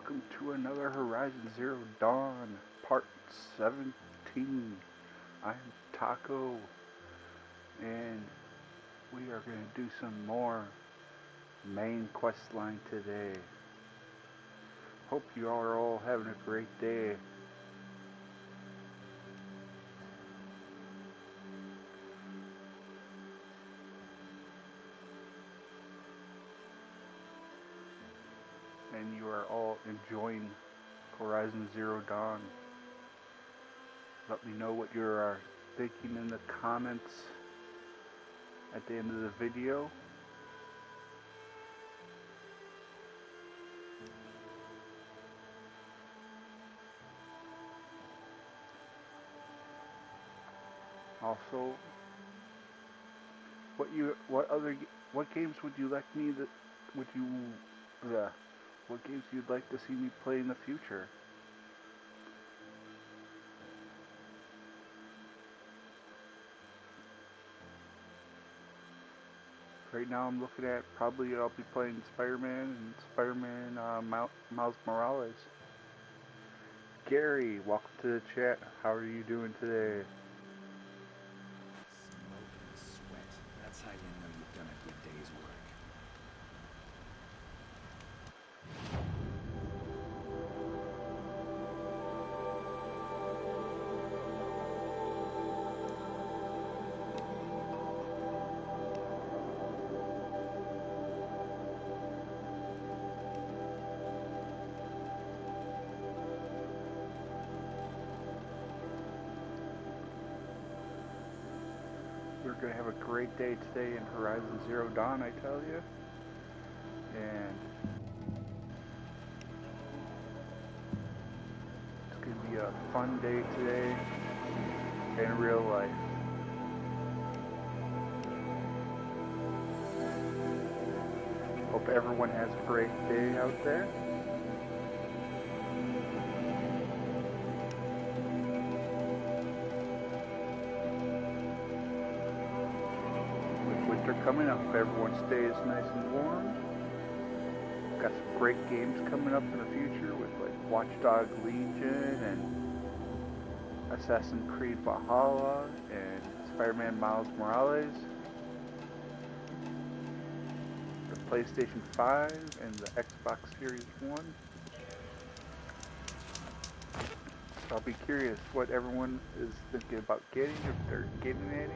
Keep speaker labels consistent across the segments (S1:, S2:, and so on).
S1: welcome to another Horizon Zero Dawn, part 17. I'm Taco, and we are going to do some more main quest line today. Hope you are all having a great day. And you are all enjoying Horizon Zero Dawn. Let me know what you're thinking in the comments at the end of the video. Also, what games would you like me to, what games you'd like to see me play in the future? Right now I'm looking at probably I'll be playing Spider-Man and Spider-Man Miles Morales. Gary, welcome to the chat. How are you doing today?
S2: Smoke and sweat. That's how you know you've done a good day's work.
S1: We're going to have a great day today in Horizon Zero Dawn, I tell you. And it's going to be a fun day today in real life. Hope everyone has a great day out there. Coming up, everyone stays nice and warm. Got some great games coming up in the future with like Watch Dogs Legion and Assassin's Creed Valhalla and Spider-Man Miles Morales, the PlayStation 5 and the Xbox Series 1. So I'll be curious what everyone is thinking about getting, if they're getting any.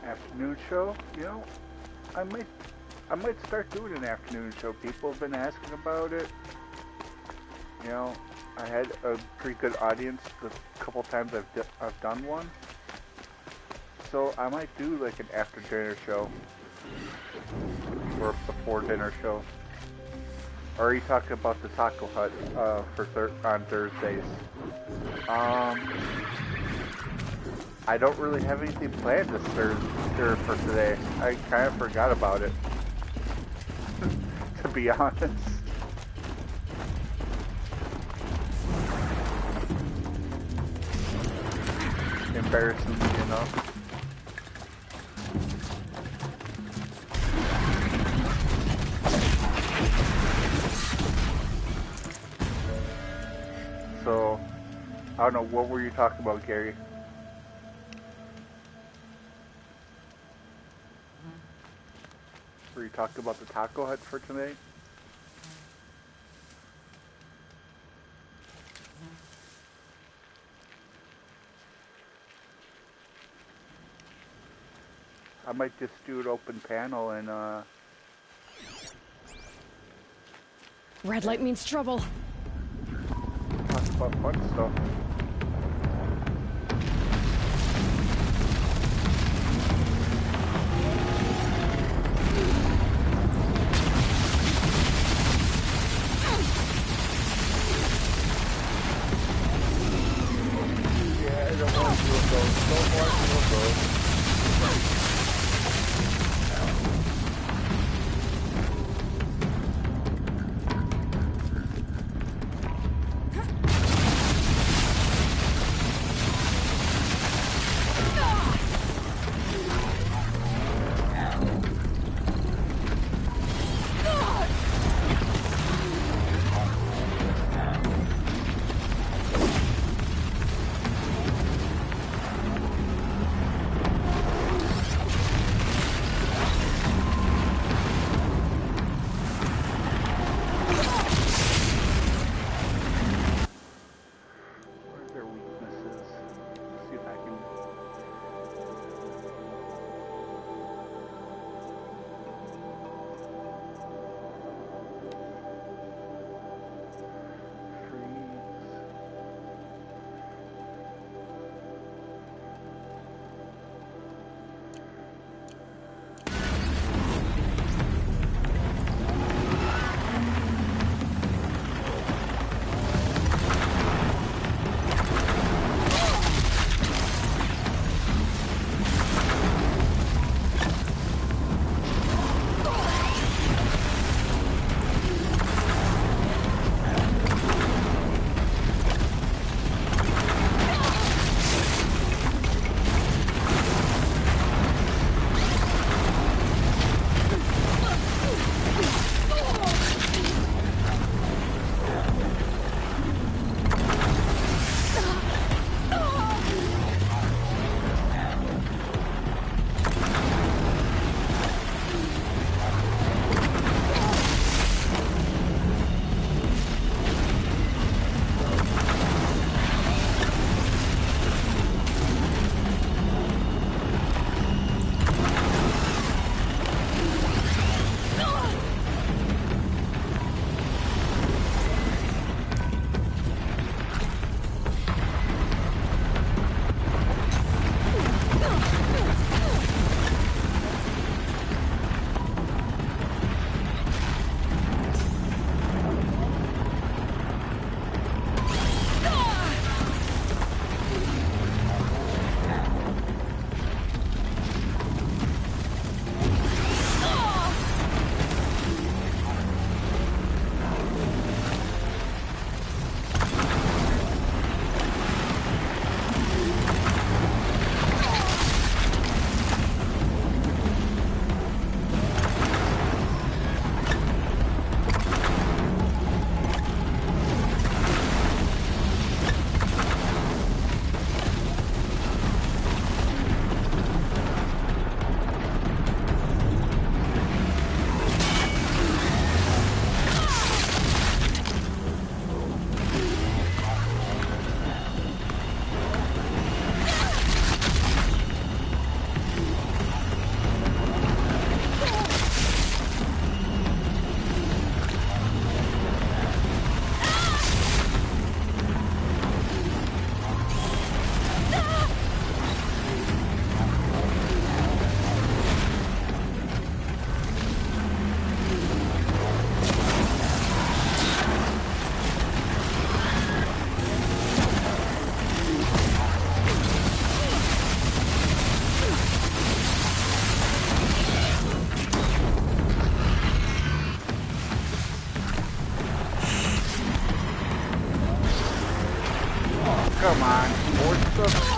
S1: Afternoon show, you know, I might start doing an afternoon show. People have been asking about it. You know, I had a pretty good audience the couple times I've done one. So I might do like an after dinner show or a before dinner show. Or are you talking about the Taco Hut on Thursdays? I don't really have anything planned this Thursday for today. I kind of forgot about it, to be honest. Embarrassingly enough. So, I don't know, what were you talking about, Gary? Were you talking about the Taco Hut for tonight? I might just do an open panel and
S3: Red light means trouble.
S1: talk about fun stuff. on, more stuff.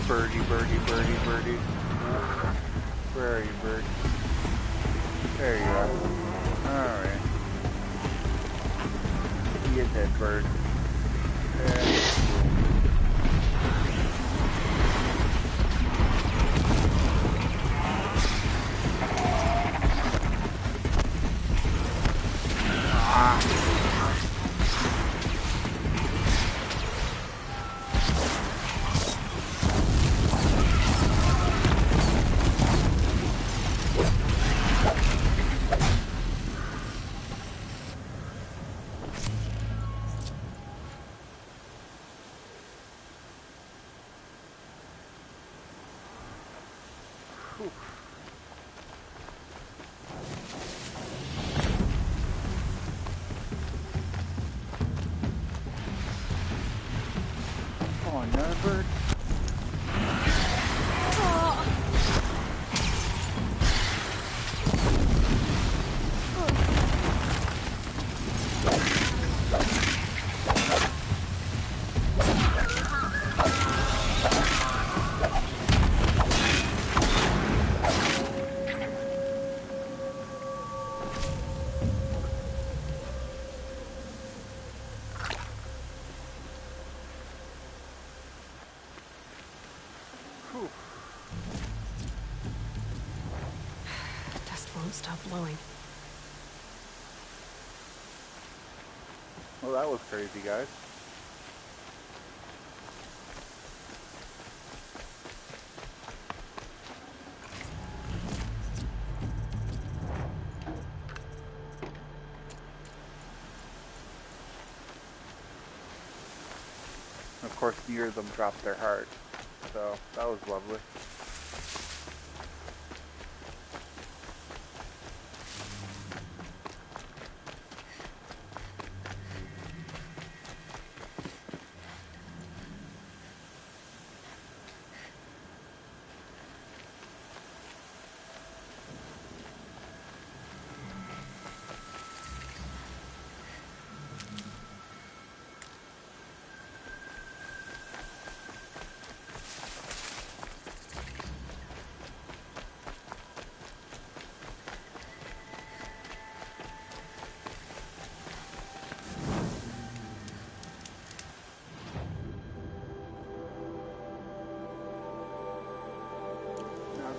S1: Birdie, birdie, birdie, birdie. Where are you, bird? There you are. Alright. Get that bird. Oh, another bird?
S3: Won't stop blowing.
S1: Well, that was crazy, guys. Of course, near them dropped their heart, so that was lovely.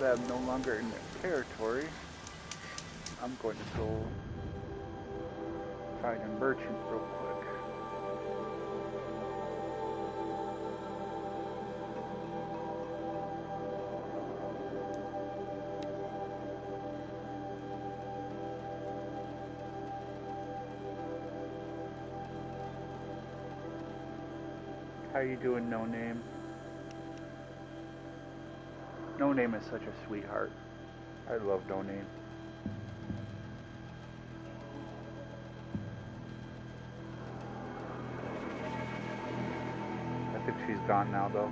S1: that I'm no longer in their territory, I'm going to go find a merchant real quick. How you doing, No Name? No Name is such a sweetheart. I love No Name. I think she's gone now, though.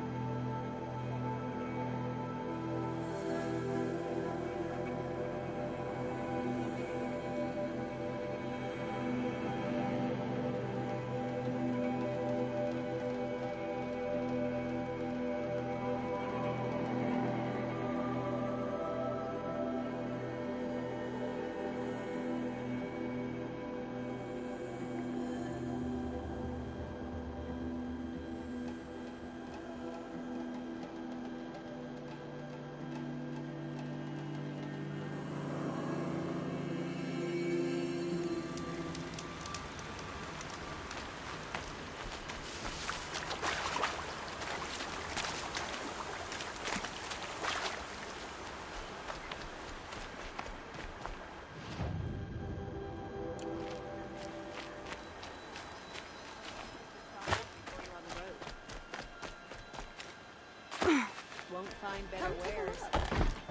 S4: Won't find better wares.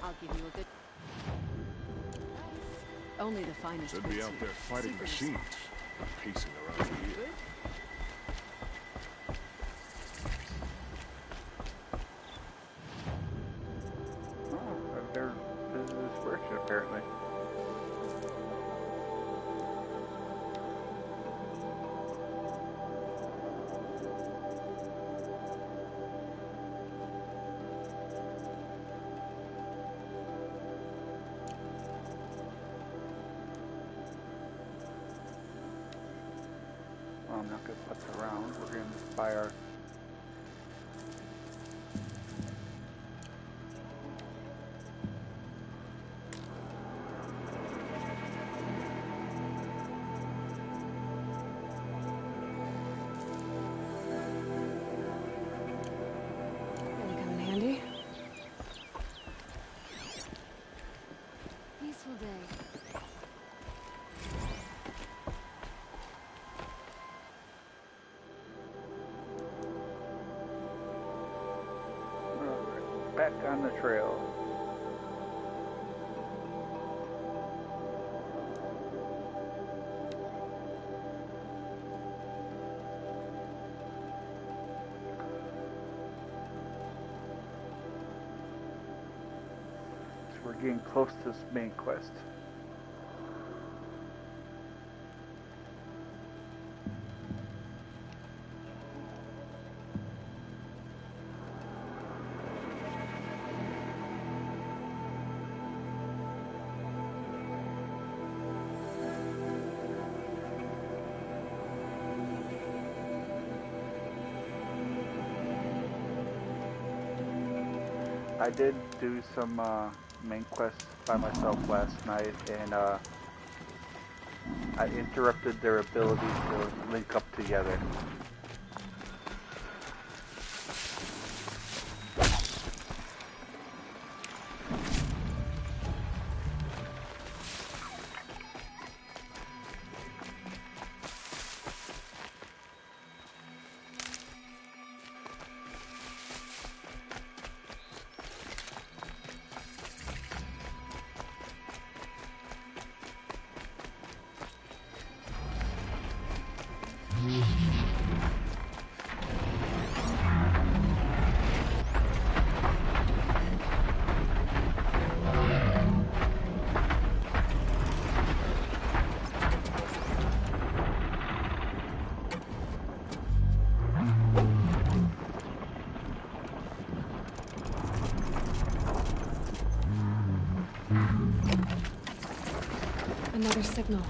S4: I'll give you a good... Only the finest
S5: Should be out there fighting machines, not pacing around here.
S1: Oh, their business is working, apparently. Well, I'm not going to put around. We're going to buy our...
S3: Gonna come in handy.
S4: Peaceful day.
S1: Back on the trail. So we're getting close to this main quest. I did do some main quests by myself last night, and I interrupted their ability to link up together.
S3: Another signal.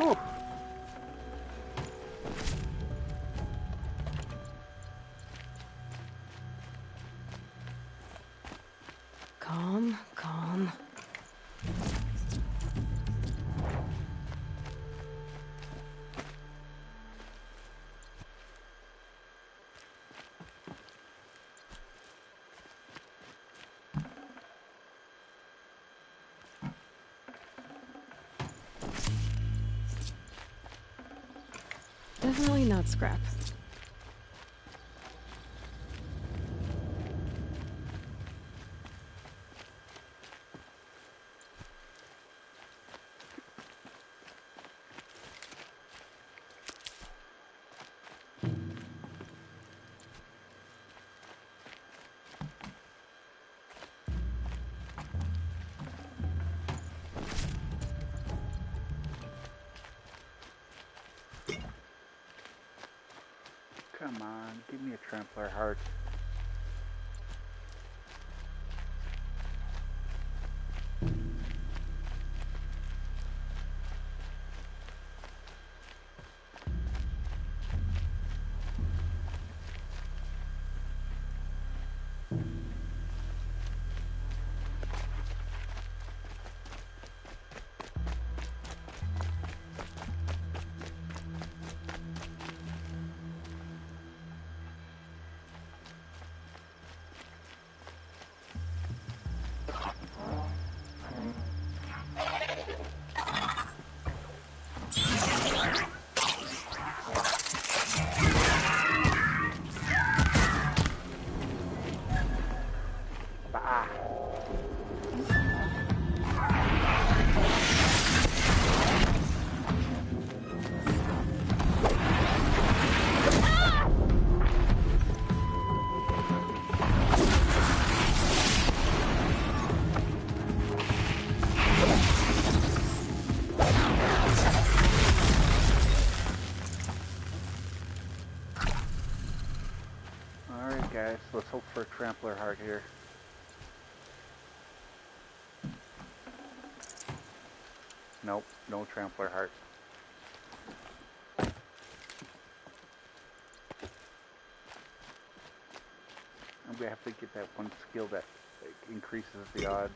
S1: Whew.
S3: Calm, calm. Definitely not scrap.
S1: Come on, give me a trampler heart. Bah. Alright guys, let's hope for a trampler heart here. Nope, no trampler heart. I'm gonna have to get that one skill that increases the odds.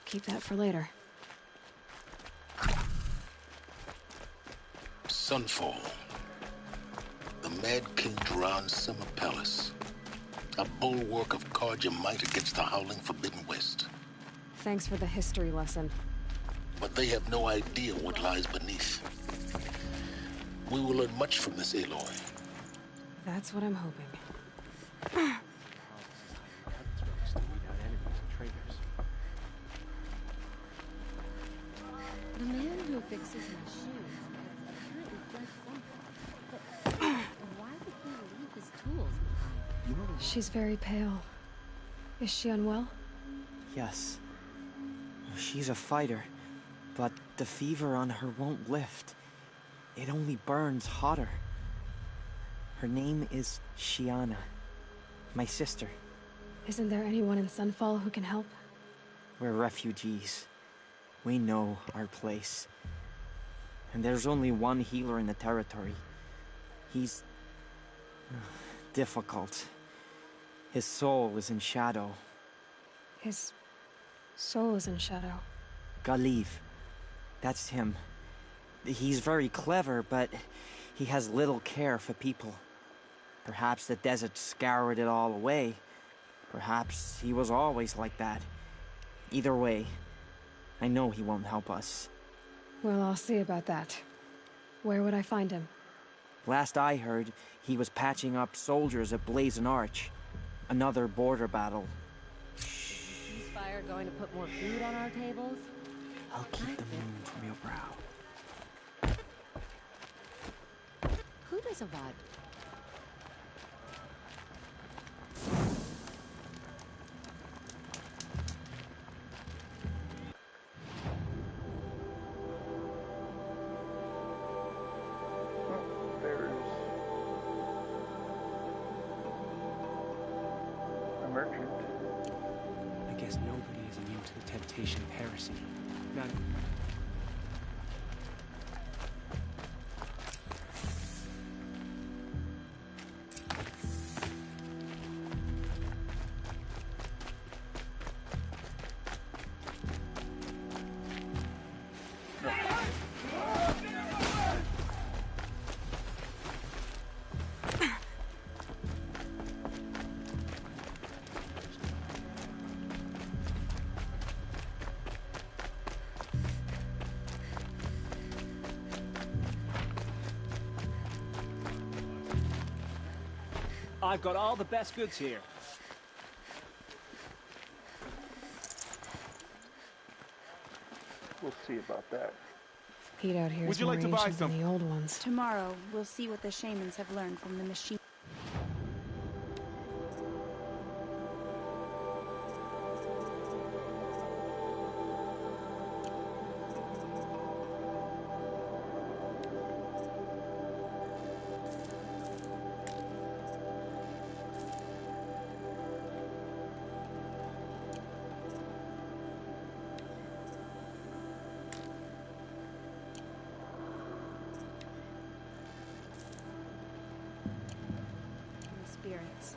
S3: Keep that for later.
S5: Sunfall. The Mad King Duran Summer Palace. A bulwark of Carja might against the howling Forbidden West.
S3: Thanks for the history lesson.
S5: But they have no idea what lies beneath. We will learn much from this Aloy.
S3: That's what I'm hoping.
S4: The man who fixes my shoes has apparently fled Sunfall. But why would he leave his tools behind?
S3: She's very pale. Is she unwell?
S6: Yes. She's a fighter, but the fever on her won't lift. It only burns hotter. Her name is Shiana, my sister.
S3: Isn't there anyone in Sunfall who can help?
S6: We're refugees. We know our place. And there's only one healer in the territory. He's difficult. His soul is in shadow.
S3: His soul is in shadow.
S6: Galiv. That's him. He's very clever, but he has little care for people. Perhaps the desert scoured it all away. Perhaps he was always like that. Either way, I know he won't help us.
S3: Well, I'll see about that. Where would I find him?
S6: Last I heard, he was patching up soldiers at Blazon Arch. Another border battle.
S4: Ceasefire going to put more food on our tables?
S6: I'll keep the moon from your brow.
S4: Who does a vibe?
S1: There's a merchant.
S7: I guess nobody is immune to the temptation of heresy. Not... I've got all the best goods here.
S1: We'll see about that.
S3: Heat out here
S7: Would
S3: is
S7: you
S3: more
S7: like to buy
S3: ancient than
S7: some?
S3: the old ones.
S8: Tomorrow, we'll see what the shamans have learned from the machine. Spirits.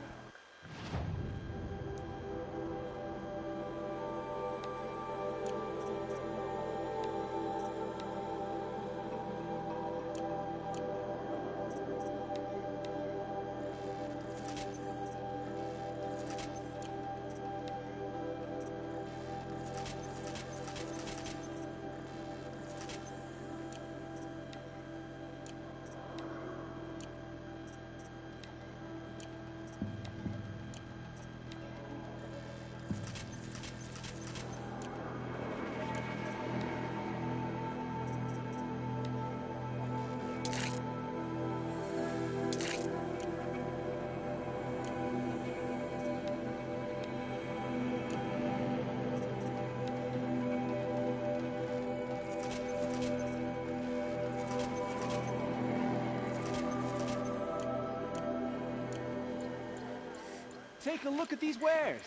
S7: Take a look at these wares.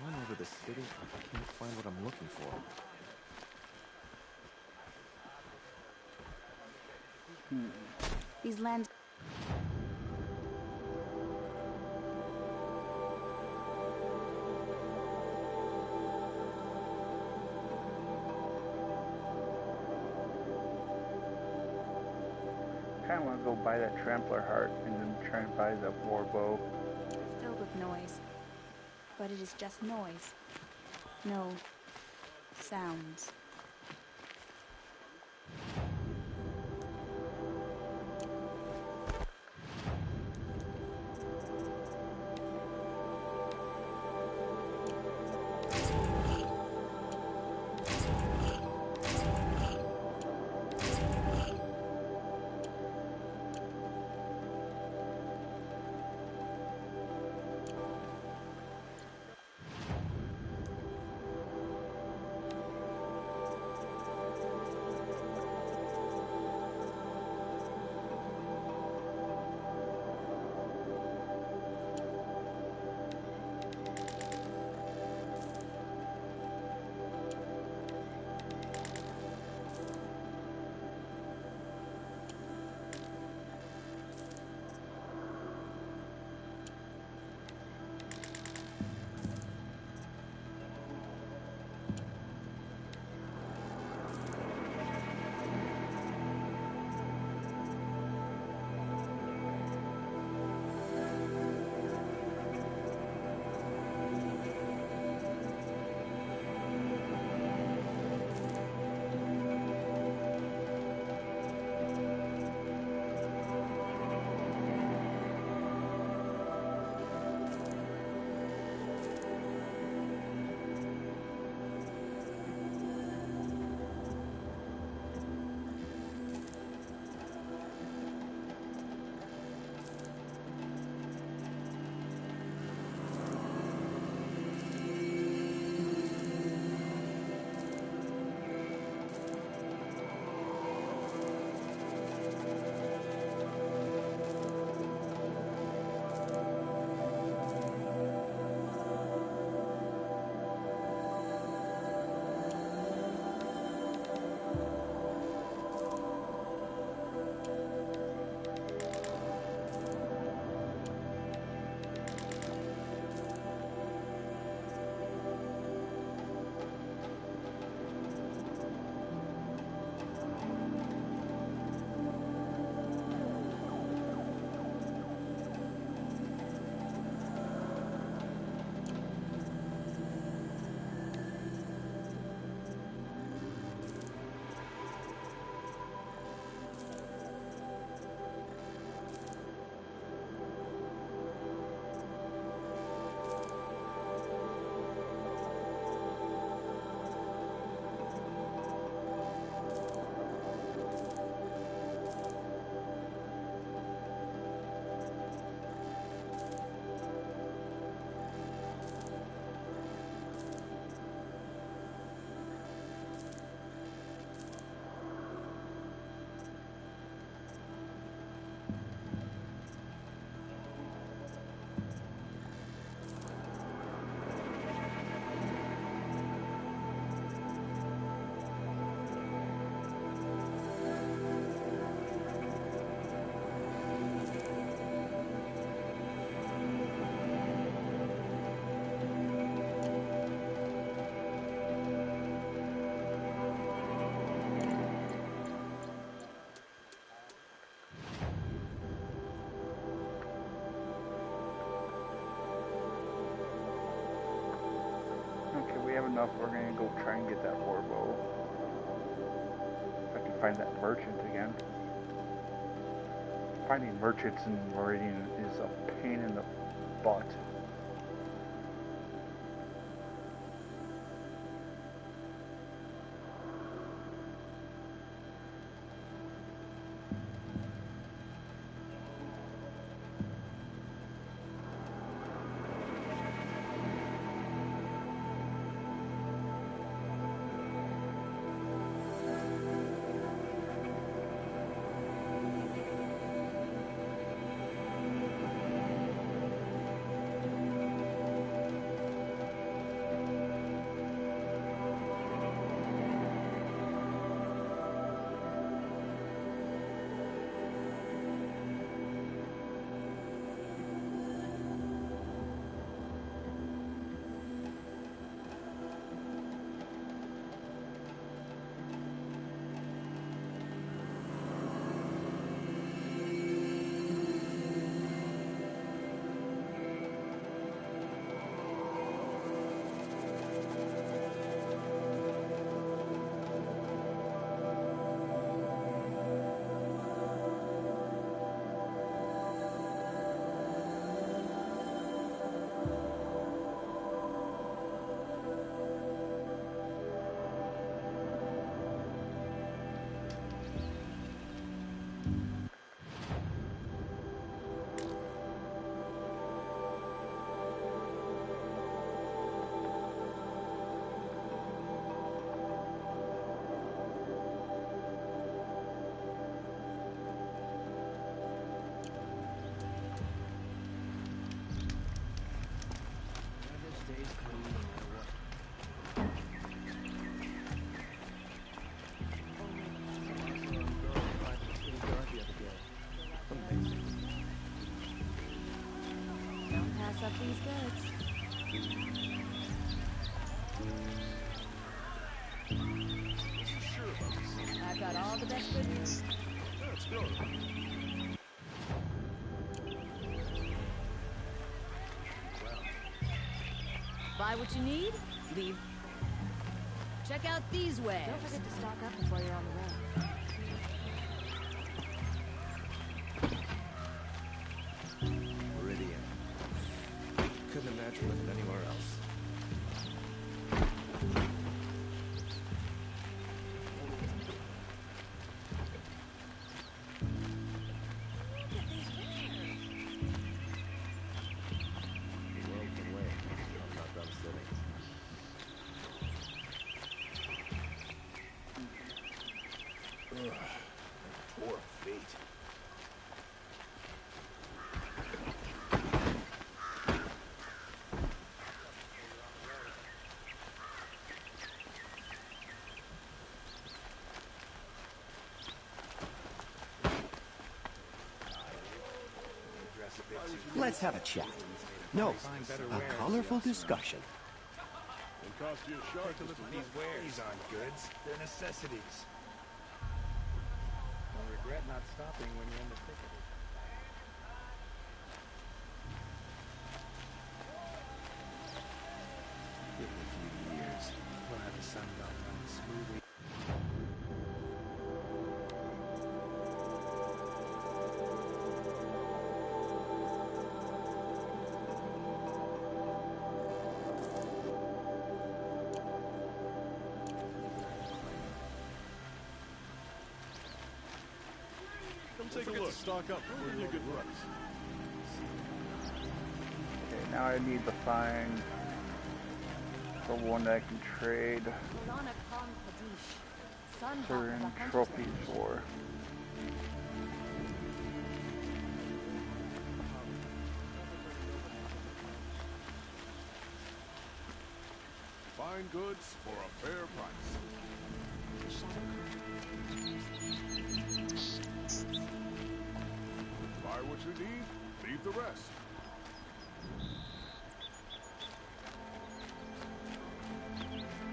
S9: Going over the city, I can't find what I'm looking for.
S8: These lands.
S1: Kind of want to go buy that trampler heart and then try and buy the war bow.
S8: Filled with noise. But it is just noise. No sounds.
S1: enough, we're gonna go try and get that warbow. If I can find that merchant again. Finding merchants in Meridian is a pain in the butt.
S4: Don't pass up these goods. I've got all the best good news.
S5: Let's go.
S4: Buy what you need, leave. Check out these wares. Don't forget to stock up before you're on the road.
S9: Meridian. Couldn't imagine living anywhere else. The world can wait. I'm not done sitting. Ugh. Poor feet.
S10: Let's have a chat. No, a colorful discussion.
S5: It cost you a shark to look at
S2: These wares aren't goods, they're necessities. I'll regret not stopping when you're in the thick of it.
S9: Give it a few years.
S2: We'll have the sun gone running smoothly.
S5: Come take a look. Stock up. We'll give you a good price.
S1: Okay, now I need to find the one that I can trade certain trophies for.
S5: Fine goods for a fair price. Buy what you need, leave the rest.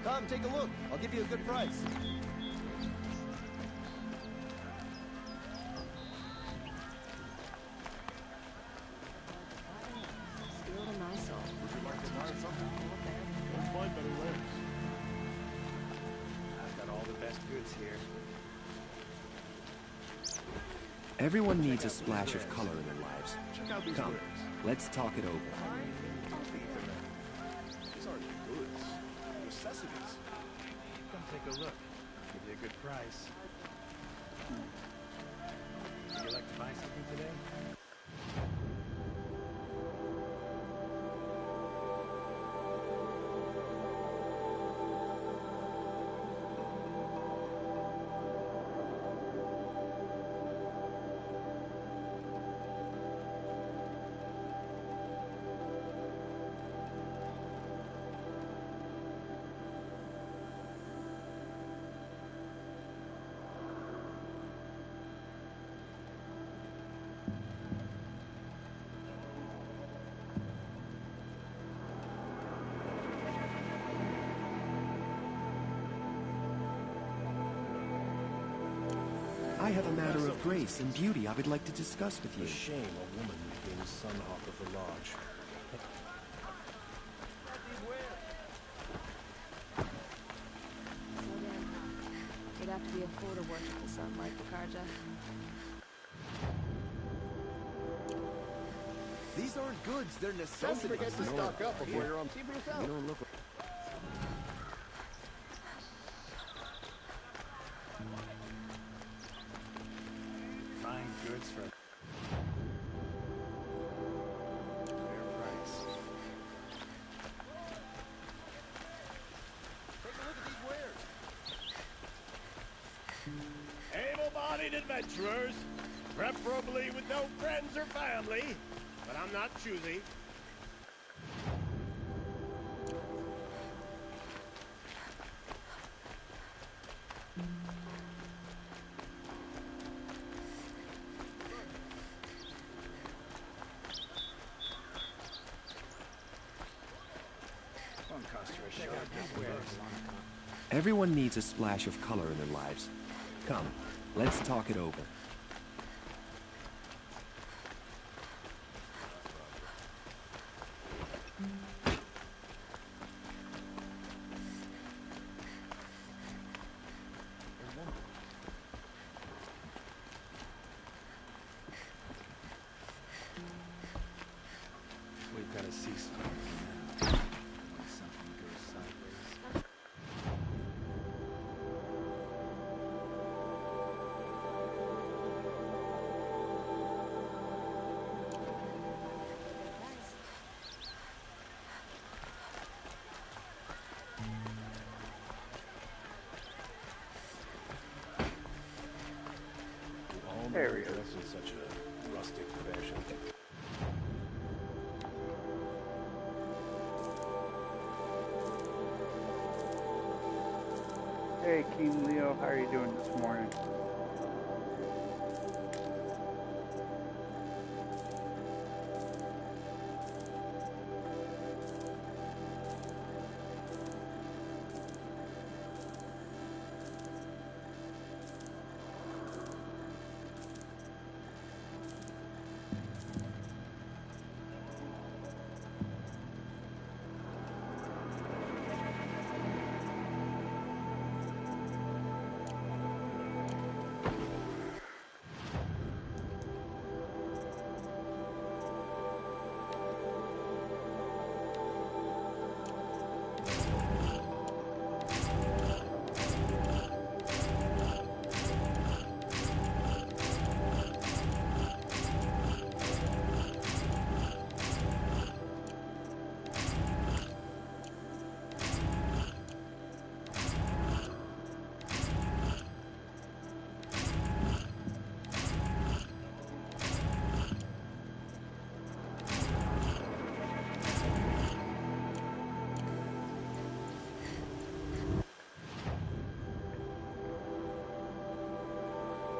S10: Come, take a look. I'll give you a good price.
S4: Steal to my soul.
S5: Would you like to buy something? Let's find better wares.
S2: goods here.
S10: Everyone needs a splash of color in their lives. Come, let's talk it over.
S2: These aren't goods. Necessities. Come take a look. Give you a good price. Would you like to buy something today?
S10: I have a matter of grace and beauty I would like to discuss with you.
S9: A shame a woman being Sunhawk of the Lodge.
S4: So damn hot. You'd have to be a fool to worship the sun like Karja.
S11: These aren't goods, they're necessities.
S12: Don't forget to stock up before you're on. See for yourself.
S10: You don't look like...
S2: Fine goods for fair price.
S11: Take a look at these wares.
S12: Able-bodied adventurers, preferably with no friends or family, but I'm not choosy.
S2: Won't cost you a shot.
S10: Everyone needs a splash of color in their lives. Come, let's talk it over.
S2: We've got to see something now. When something goes sideways.
S1: There he is.
S9: Dress in such a rustic fashion.
S1: Hey, King Leo, how are you doing this morning?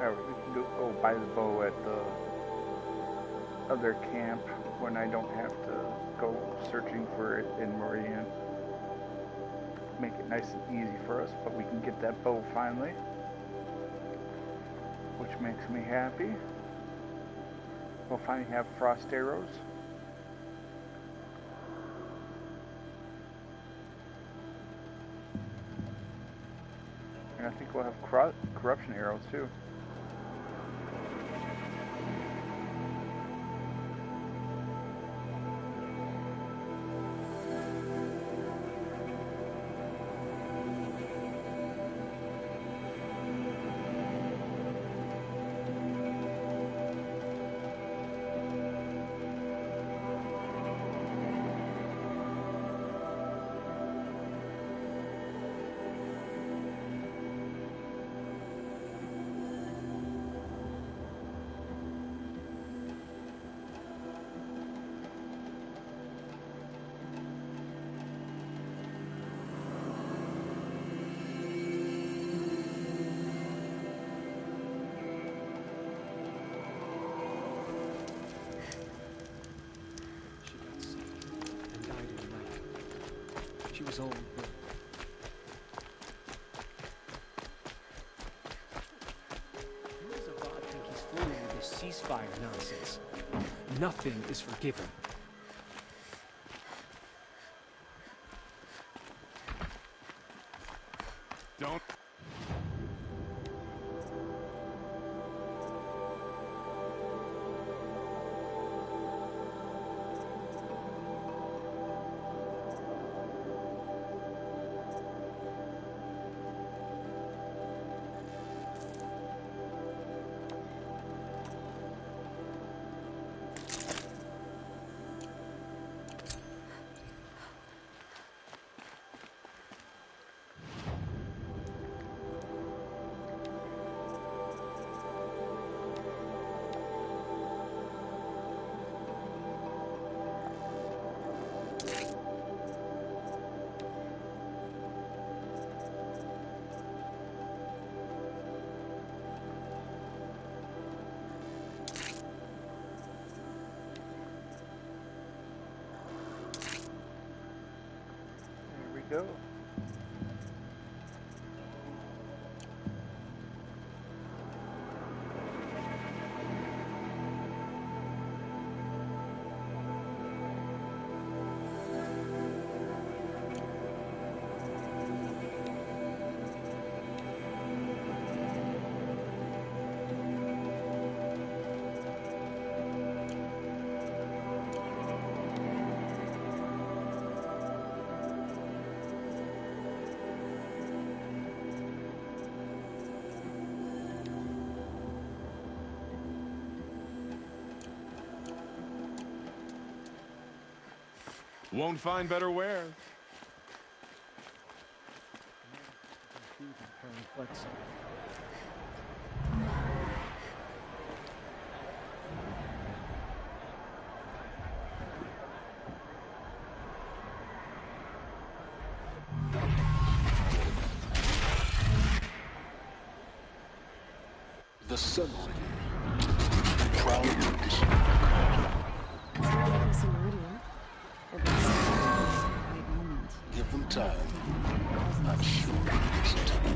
S1: Alright, we can go buy the bow at the other camp when I don't have to go searching for it in Meridian. Make it nice and easy for us, but we can get that bow finally, which makes me happy. We'll finally have frost arrows. And I think we'll have corruption arrows too.
S7: She was old, but... Who does Avad think he's fooling with this ceasefire nonsense? Nothing is forgiven.
S2: Don't...
S1: Go.
S2: Won't find better wear.
S5: The sun proud tradition. Give them time. I'm sure it's time.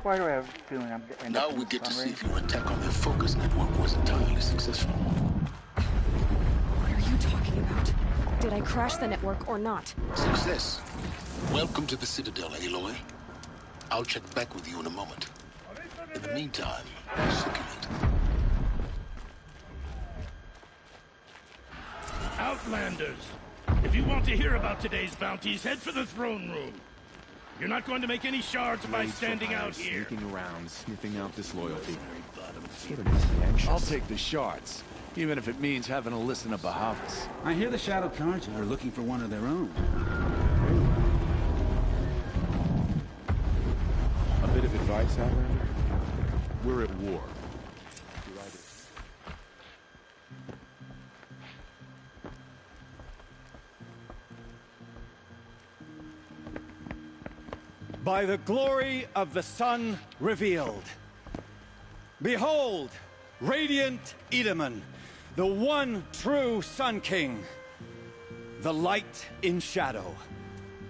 S1: Why do I have a feeling I'm getting...
S5: Now we get to see if your attack on their focus network was entirely successful.
S3: What are you talking about? Did I crash the network or not?
S5: Success. Welcome to the Citadel, Aloy. I'll check back with you in a moment. In the meantime, circulate.
S12: Outlanders! If you want to hear about today's bounties, head for the throne room. You're not going to make any shards by standing out here.
S9: Sneaking around, sniffing out disloyalty.
S2: I'll take the shards, even if it means having to listen to Bahavas.
S13: I hear the Shadow Cards are looking for one of their own.
S9: A bit of advice, Outlander? We're at war.
S14: By the glory of the sun revealed. Behold, radiant Edaman, the one true Sun King, the light in shadow,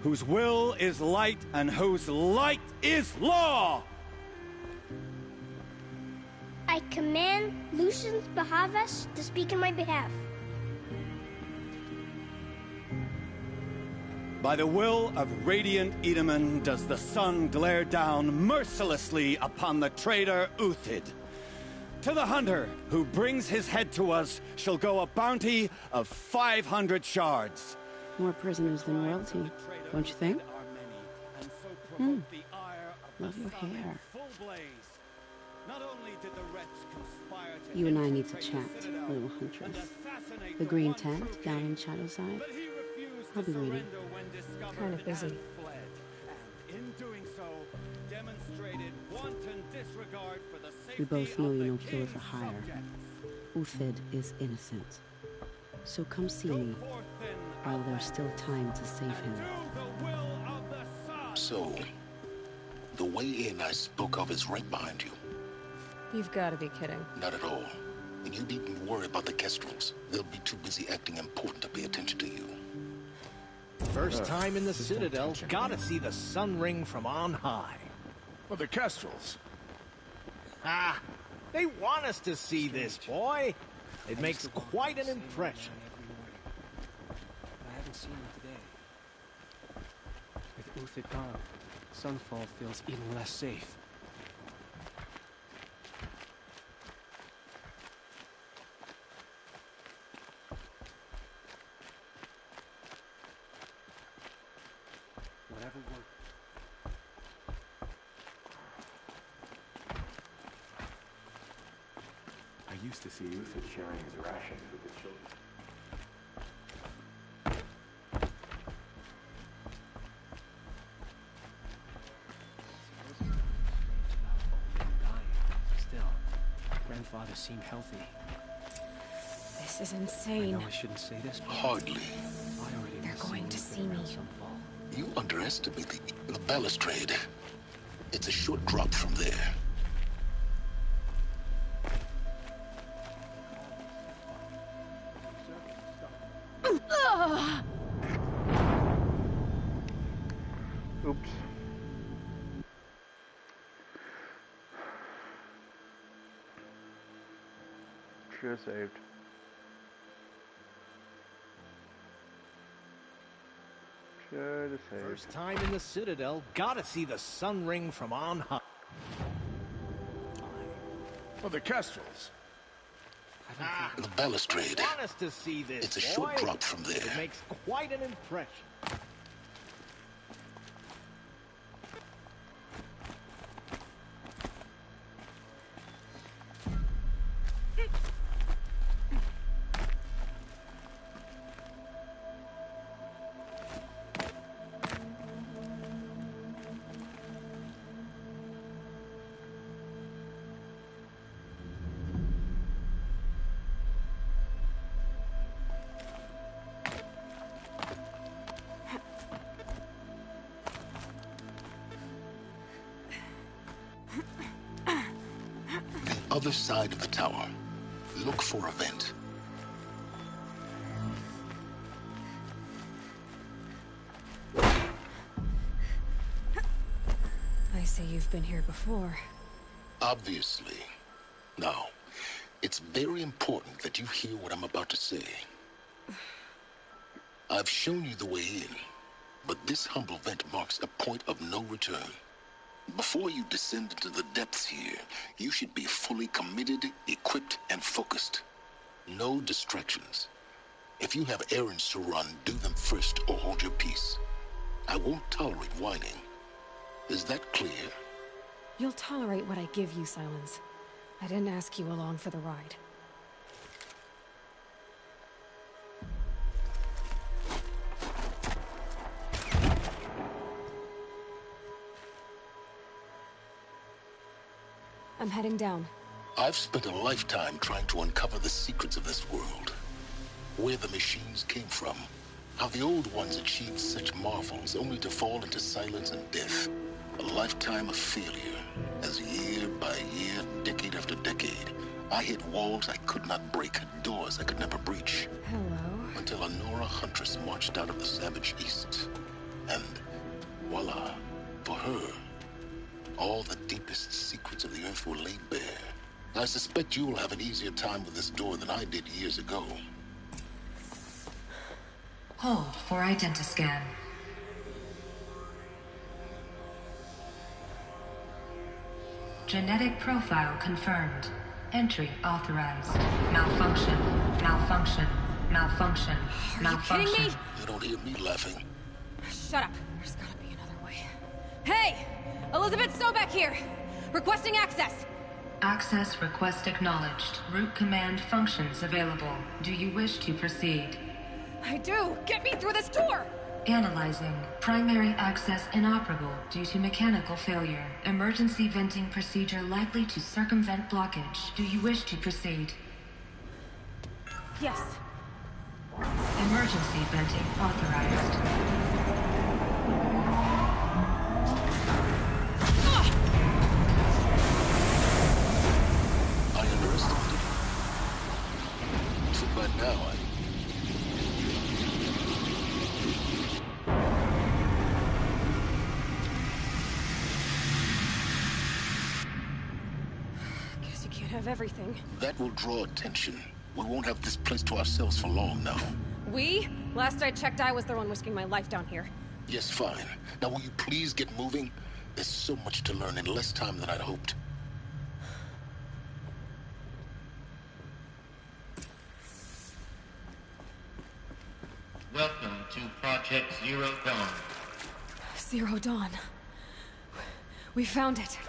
S14: whose will is light and whose light is law!
S15: I command Lucius Bahavas to speak in my behalf.
S14: By the will of radiant Edaman does the sun glare down mercilessly upon the traitor Uthid. To the hunter who brings his head to us shall go a bounty of 500 shards.
S15: More prisoners than royalty, don't you think? Love your hair. You and I need to chat, little huntress. The green tent down in Shadowside. I'll be waiting.
S3: Kind of busy.
S15: We both know you're no killer for hire. Uthid is innocent. So come see me while there's still time to save him.
S5: So, the way in I spoke of is right behind you.
S3: You've got to be kidding.
S5: Not at all. And you needn't worry about the Kestrels. They'll be too busy acting important to pay attention to you.
S12: First time in the Citadel, gotta see the sun ring from on high.
S2: Well, the Kestrels.
S12: Ah, they want us to see this, boy. It makes quite an impression.
S7: I haven't seen him today. With Uthid gone, Sunfall feels even less safe. Whatever works.
S9: I used to see Uthid sharing his rations with the children.
S7: Still, grandfather seemed healthy.
S3: This is insane.
S7: I know I shouldn't say this, but
S5: Hardly.
S3: They're going to see me.
S5: You underestimate the balustrade. It's a short drop from there.
S1: Oops. Should have saved. Should have saved.
S12: First time in the Citadel, gotta see the sun ring from on high.
S2: Well, the Kestrels.
S5: The balustrade.
S12: Want us to see this,
S5: It's a short drop from there.
S12: It makes quite an impression.
S5: Other side of the tower. Look for a vent.
S3: I see you've been here before.
S5: Obviously. Now, it's very important that you hear what I'm about to say. I've shown you the way in, but this humble vent marks a point of no return. Before you descend into the depths here, you should be fully committed, equipped, and focused. No distractions. If you have errands to run, do them first or hold your peace. I won't tolerate whining. Is that clear?
S3: You'll tolerate what I give you, Silence. I didn't ask you along for the ride. I'm heading down.
S5: I've spent a lifetime trying to uncover the secrets of this world. Where the machines came from. How the old ones achieved such marvels only to fall into silence and death. A lifetime of failure, as year by year, decade after decade, I hit walls I could not break, doors I could never breach.
S3: Hello.
S5: Until a Nora huntress marched out of the savage east. And voila, for her, all the deepest secrets of the earth were laid bare. I suspect you'll have an easier time with this door than I did years ago.
S16: Hold for identiscan. Genetic profile confirmed. Entry authorized. Malfunction. Malfunction. Malfunction. Malfunction.
S3: You kidding me?
S5: You don't hear me laughing.
S3: Shut up. There's gotta be another way. Hey! Elizabeth Sobek here! Requesting access!
S16: Access request acknowledged. Root command functions available. Do you wish to proceed?
S3: I do! Get me through this tour!
S16: Analyzing. Primary access inoperable due to mechanical failure. Emergency venting procedure likely to circumvent blockage. Do you wish to proceed?
S3: Yes.
S16: Emergency venting authorized.
S5: I underestimated you. So by now,
S3: Guess you can't have everything.
S5: That will draw attention. We won't have this place to ourselves for long now.
S3: We? Last I checked, I was the one risking my life down here.
S5: Yes, fine. Now will you please get moving? There's so much to learn in less time than I'd hoped.
S17: Welcome to Project Zero Dawn.
S3: Zero Dawn. We found it.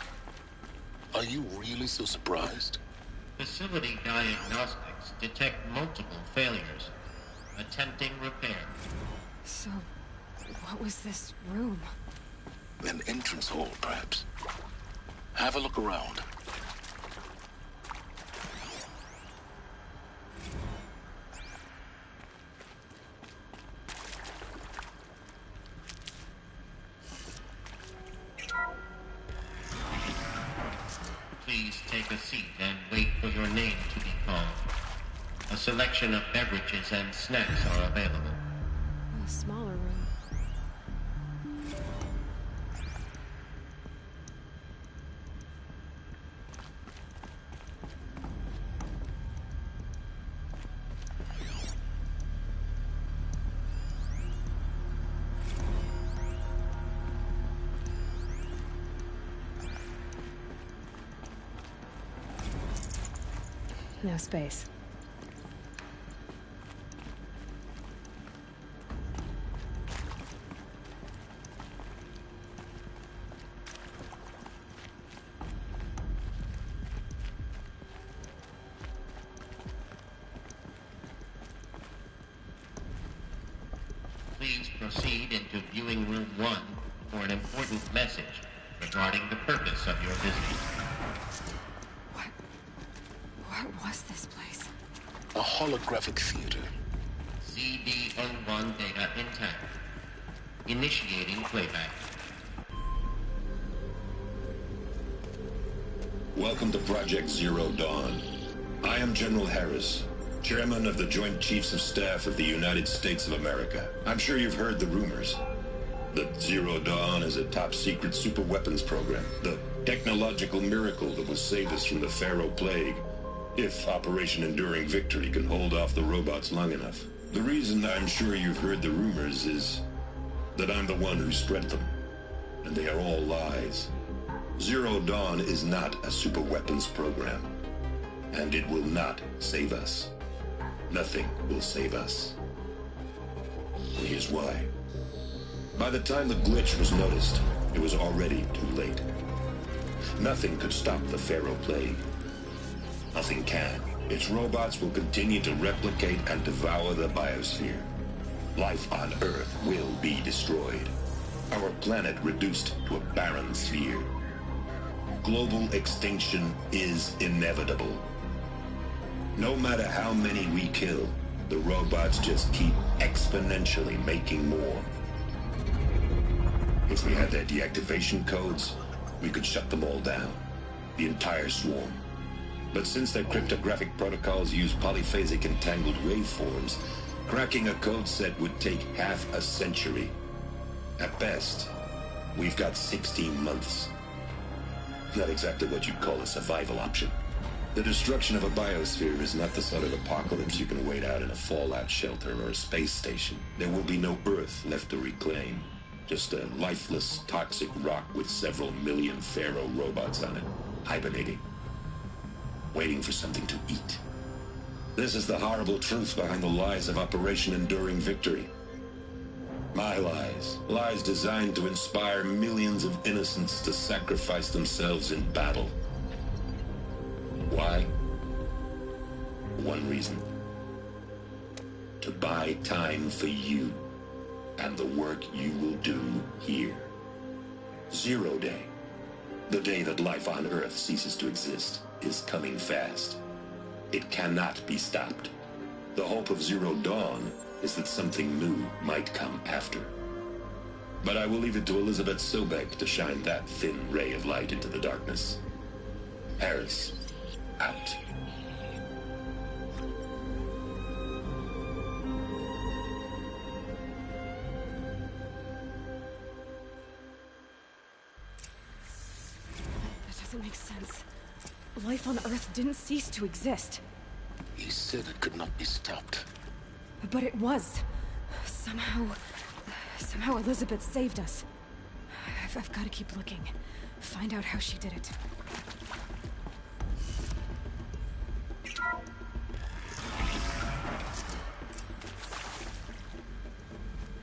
S5: Are you really so surprised?
S17: Facility diagnostics detect multiple failures. Attempting repair.
S3: So, what was this room?
S5: An entrance hall, perhaps. Have a look around.
S17: Please take a seat and wait for your name to be called. A selection of beverages and snacks are available.
S3: A smaller room. No space.
S17: Please proceed into viewing room 1 for an important message regarding the purpose of your visit.
S3: What was this place?
S5: A holographic theater.
S17: CD01 data intact. Initiating playback.
S5: Welcome to Project Zero Dawn. I am General Harris, Chairman of the Joint Chiefs of Staff of the United States of America. I'm sure you've heard the rumors. That Zero Dawn is a top-secret super-weapons program. The technological miracle that will save us from the Pharaoh Plague, if Operation Enduring Victory can hold off the robots long enough. The reason I'm sure you've heard the rumors is that I'm the one who spread them, and they are all lies. Zero Dawn is not a super-weapons program, and it will not save us. Nothing will save us. And here's why. By the time the glitch was noticed, it was already too late. Nothing could stop the Pharaoh Plague. Nothing can. Its robots will continue to replicate and devour the biosphere. Life on Earth will be destroyed. Our planet reduced to a barren sphere. Global extinction is inevitable. No matter how many we kill, the robots just keep exponentially making more. If we had their deactivation codes, we could shut them all down. The entire swarm. But since their cryptographic protocols use polyphasic entangled waveforms, cracking a code set would take half a century. At best, we've got 16 months. Not exactly what you'd call a survival option. The destruction of a biosphere is not the sort of apocalypse you can wait out in a fallout shelter or a space station. There will be no Earth left to reclaim. Just a lifeless, toxic rock with several million Pharaoh robots on it. hibernating, waiting for something to eat. This is the horrible truth behind the lies of Operation Enduring Victory. My lies. Lies designed to inspire millions of innocents to sacrifice themselves in battle. Why? One reason. To buy time for you and the work you will do here. 0 Day, the day that life on Earth ceases to exist, is coming fast. It cannot be stopped. The hope of Zero Dawn is that something new might come after. But I will leave it to Elizabeth Sobek to shine that thin ray of light into the darkness. Harris, out.
S3: That doesn't make sense. Life on Earth didn't cease to exist.
S5: He said it could not be stopped.
S3: But it was. Somehow Elizabeth saved us. I've got to keep looking. Find out how she did it.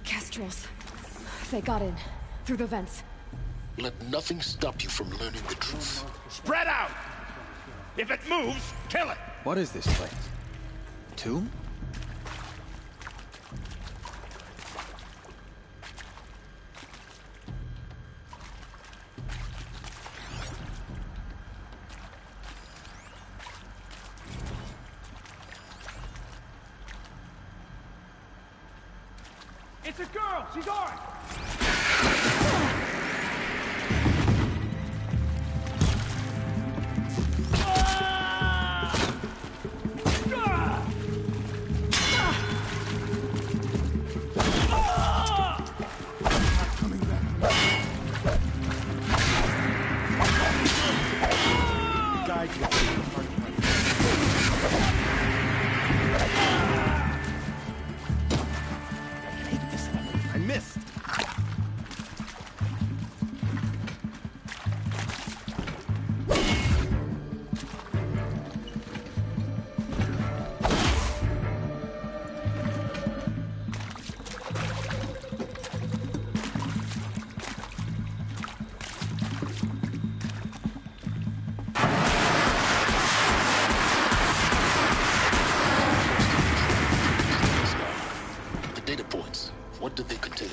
S3: Kestrels. They got in. Through the vents.
S5: Let nothing stop you from learning the truth.
S12: Spread out! If it moves, kill it!
S9: What is this place? A tomb?
S2: It's a girl! She's ours!
S9: I missed.
S5: The data points, what did they contain?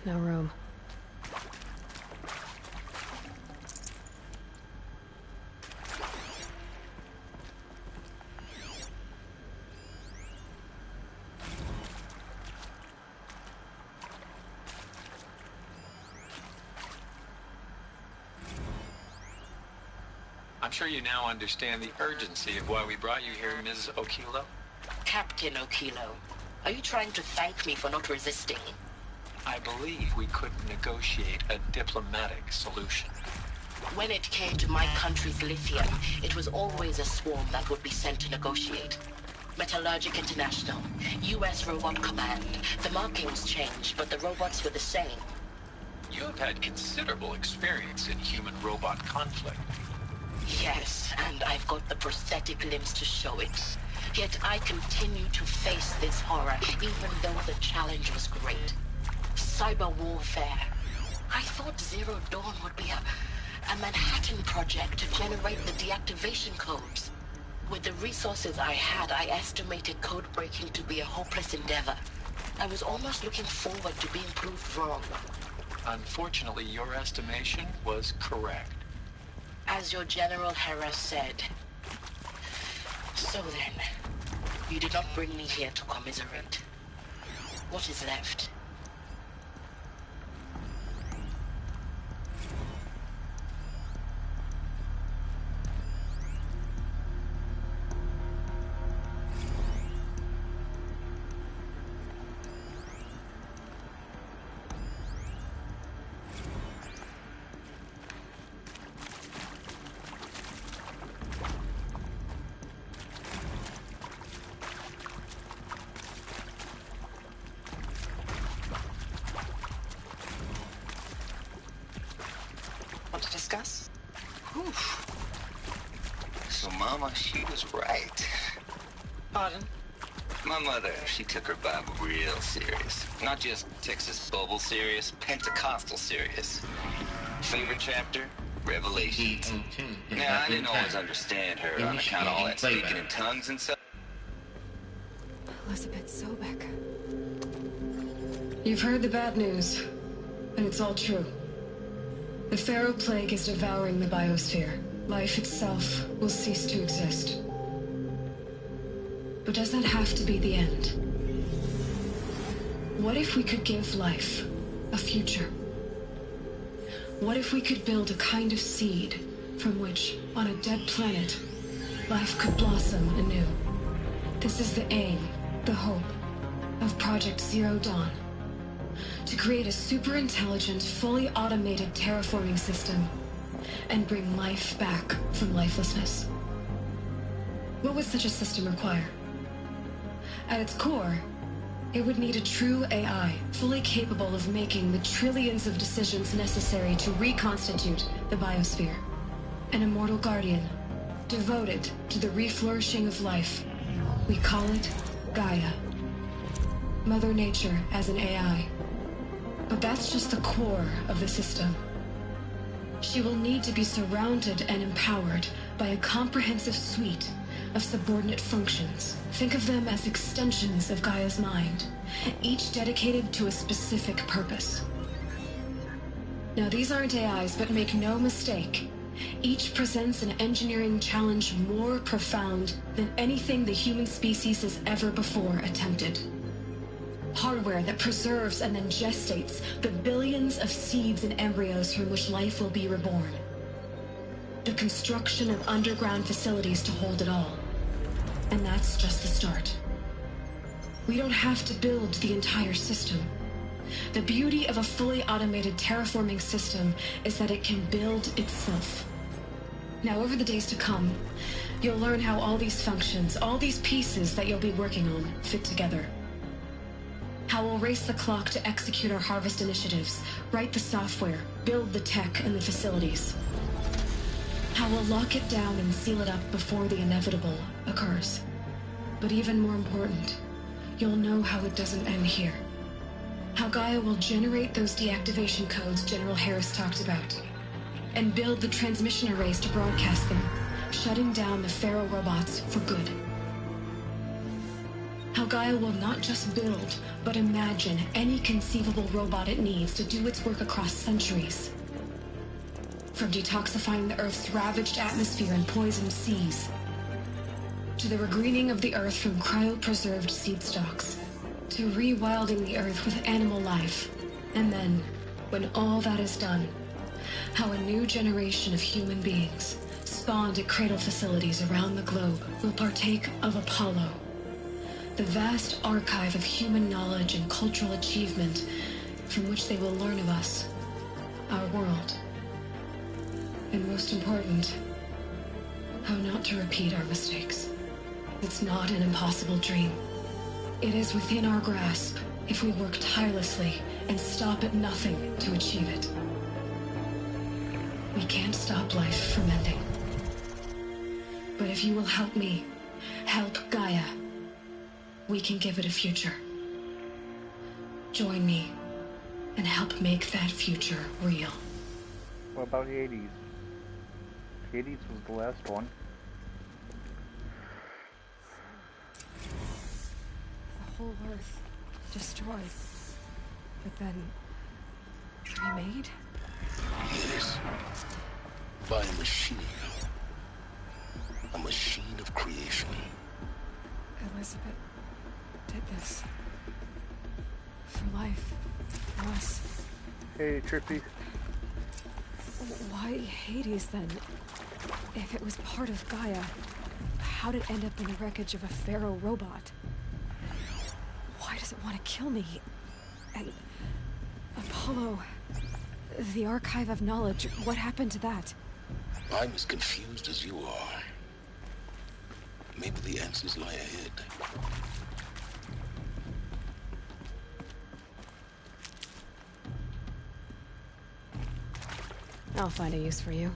S3: No room.
S18: I'm sure you now understand the urgency of why we brought you here, Ms. Okilo.
S19: Captain Okilo, are you trying to thank me for not resisting?
S18: I believe we could negotiate a diplomatic solution.
S19: When it came to my country's lithium, it was always a swarm that would be sent to negotiate. Metallurgic International, U.S. Robot Command. The markings changed, but the robots were the same.
S18: You have had considerable experience in human-robot conflict.
S19: Yes, and I've got the prosthetic limbs to show it. Yet I continue to face this horror, even though the challenge was great. Cyber warfare. I thought Zero Dawn would be a Manhattan project to generate the deactivation codes. With the resources I had, I estimated code breaking to be a hopeless endeavor. I was almost looking forward to being proved wrong.
S18: Unfortunately, your estimation was correct.
S19: As your General Hera said. So then, you did not bring me here to commiserate. What is left?
S20: discuss? Whew. So, Mama, she was right.
S19: Pardon?
S20: My mother, she took her Bible real serious. Not just Texas Bible serious, Pentecostal serious. Favorite chapter? Revelation. Now, I didn't always understand her on account of all that speaking in tongues and stuff.
S3: Elizabeth Sobek.
S16: You've heard the bad news, and it's all true. The Pharaoh Plague is devouring the biosphere. Life itself will cease to exist. But does that have to be the end? What if we could give life a future? What if we could build a kind of seed from which, on a dead planet, life could blossom anew? This is the aim, the hope, of Project Zero Dawn. To create a super-intelligent, fully automated terraforming system and bring life back from lifelessness. What would such a system require? At its core, it would need a true AI, fully capable of making the trillions of decisions necessary to reconstitute the biosphere. An immortal guardian, devoted to the reflourishing of life. We call it Gaia. Mother Nature as an AI. But that's just the core of the system. She will need to be surrounded and empowered by a comprehensive suite of subordinate functions. Think of them as extensions of Gaia's mind, each dedicated to a specific purpose. Now, these aren't AIs, but make no mistake, each presents an engineering challenge more profound than anything the human species has ever before attempted. Hardware that preserves and then gestates the billions of seeds and embryos from which life will be reborn. The construction of underground facilities to hold it all. And that's just the start. We don't have to build the entire system. The beauty of a fully automated terraforming system is that it can build itself. Now, over the days to come, you'll learn how all these functions, all these pieces that you'll be working on, fit together. How we'll race the clock to execute our harvest initiatives, write the software, build the tech and the facilities. How we'll lock it down and seal it up before the inevitable occurs. But even more important, you'll know how it doesn't end here. How Gaia will generate those deactivation codes General Harris talked about, and build the transmission arrays to broadcast them, shutting down the Pharaoh robots for good. How Gaia will not just build, but imagine any conceivable robot it needs to do its work across centuries. From detoxifying the Earth's ravaged atmosphere and poisoned seas, to the regreening of the Earth from cryopreserved seed stalks, to rewilding the Earth with animal life. And then, when all that is done, how a new generation of human beings, spawned at cradle facilities around the globe, will partake of Apollo, the vast archive of human knowledge and cultural achievement from which they will learn of us, our world. And most important, how not to repeat our mistakes. It's not an impossible dream. It is within our grasp if we work tirelessly and stop at nothing to achieve it. We can't stop life from ending. But if you will help me, help Gaia, we can give it a future. Join me and help make that future real.
S1: What about Hades? Hades was the last one.
S3: The whole Earth destroyed, but then remade?
S5: Yes. By a machine. A machine of creation.
S3: Elizabeth did this. For life. For us.
S1: Hey, Trippy.
S3: Why Hades, then? If it was part of Gaia, how'd it end up in the wreckage of a Pharaoh robot? Why does it want to kill me? And Apollo, the archive of knowledge, what happened to that?
S5: I'm as confused as you are. Maybe the answers lie ahead.
S3: I'll find a use for you.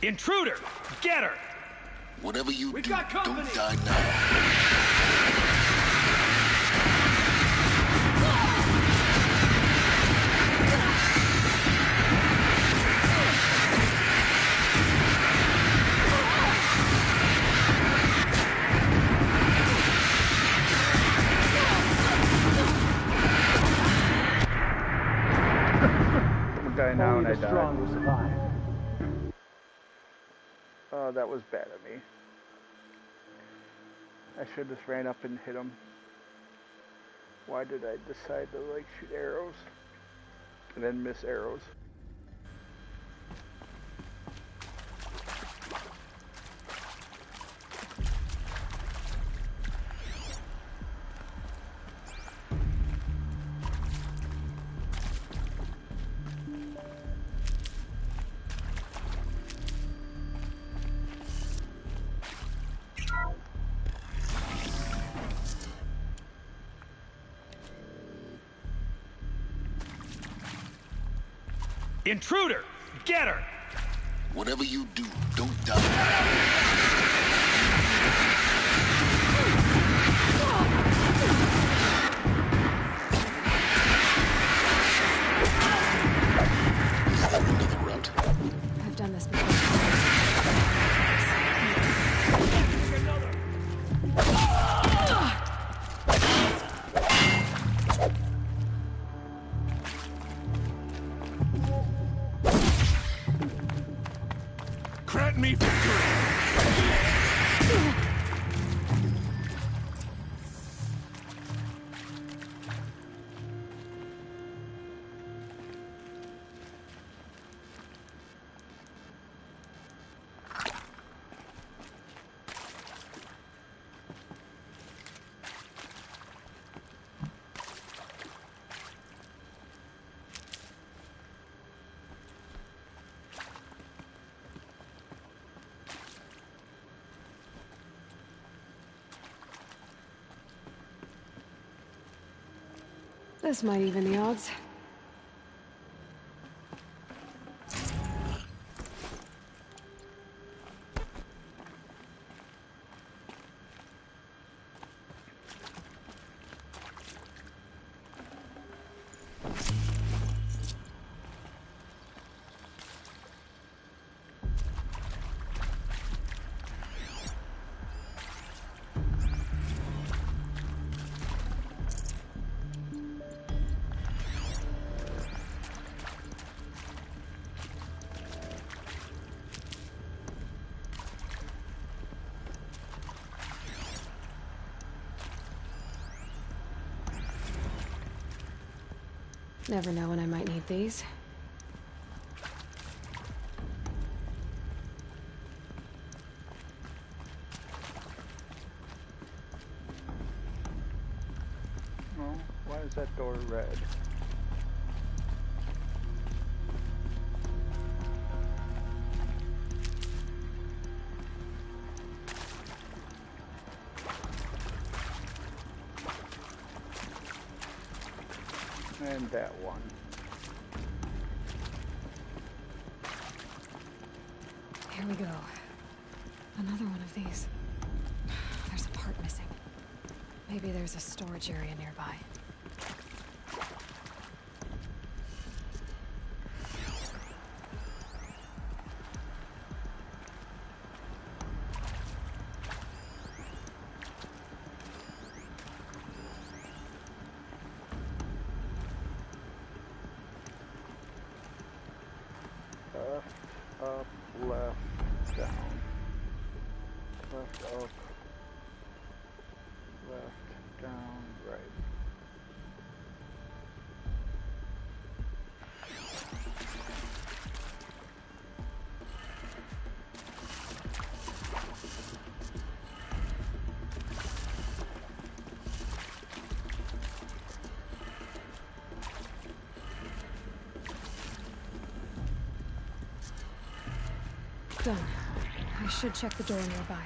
S7: Intruder! Get her!
S5: Whatever you do,
S7: got company.
S5: don't die now.
S1: I'm dying now and I
S7: Only the strong
S1: died.
S7: will survive.
S1: Oh, that was bad of me. I should have just ran up and hit him. Why did I decide to like shoot arrows and then miss arrows?
S7: Intruder! Get her!
S5: Whatever you do, don't die now. Is there another route?
S3: I've done this before.
S12: Grant me victory!
S3: This might even the odds. Never know when I might need these.
S1: Oh, why is that door red? And that one.
S3: Here we go. Another one of these. There's a part missing. Maybe there's a storage area nearby. Up, left, down. Left, up. Left, down, right. Done. I should check the door nearby.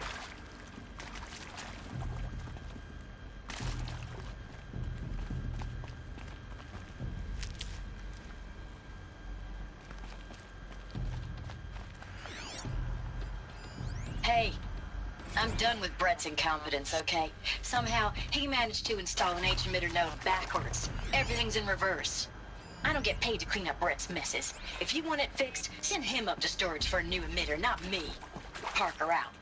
S19: Hey, I'm done with Brett's incompetence, okay? Somehow, he managed to install an H-emitter node backwards. Everything's in reverse. I don't get paid to clean up Brett's messes. If you want it fixed, send him up to storage for a new emitter, not me. Parker out.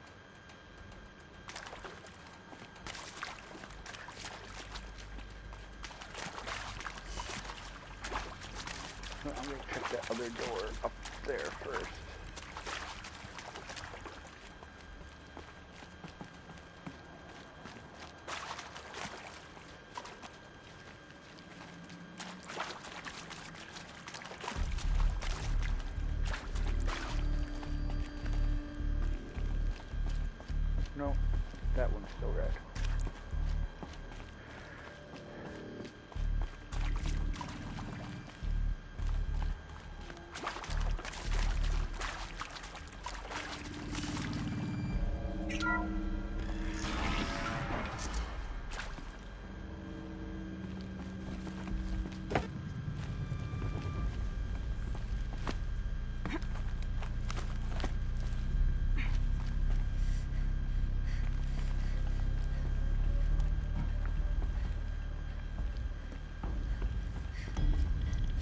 S1: I'm gonna check that other door up there first. No, that one's still red.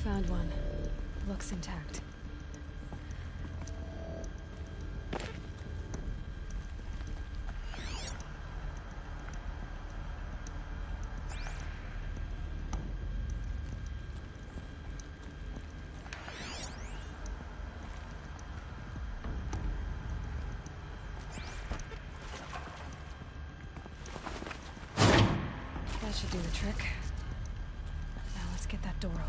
S3: Found one. Looks intact. That should do the trick. Now let's get that door open.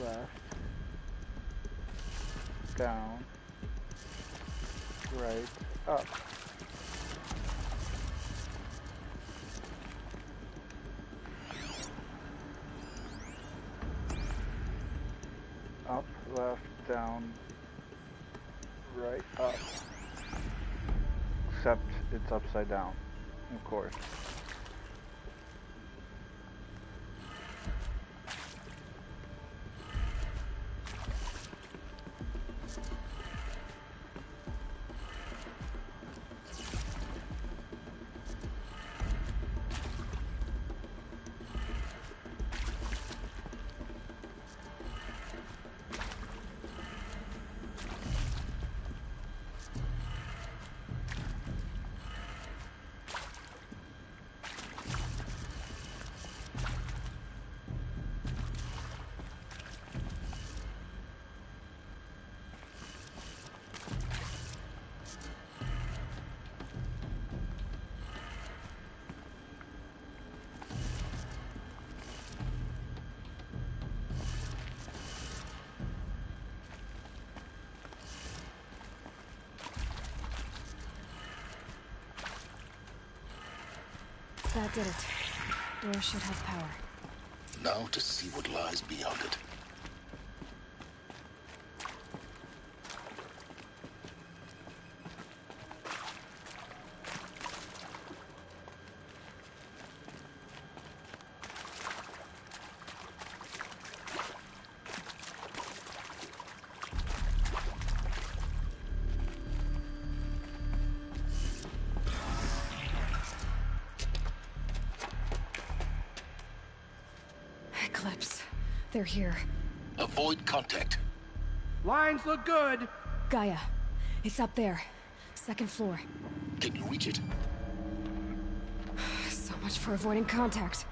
S3: Left, down, right, up. Up, left, down, right, up. Except it's upside down, of course. That did it. Door should have power.
S5: Now to see what lies beyond it.
S3: Eclipse. They're here.
S5: Avoid contact.
S12: Lines look good.
S3: Gaia. It's up there. Second floor.
S5: Can you reach it?
S3: So much for avoiding contact.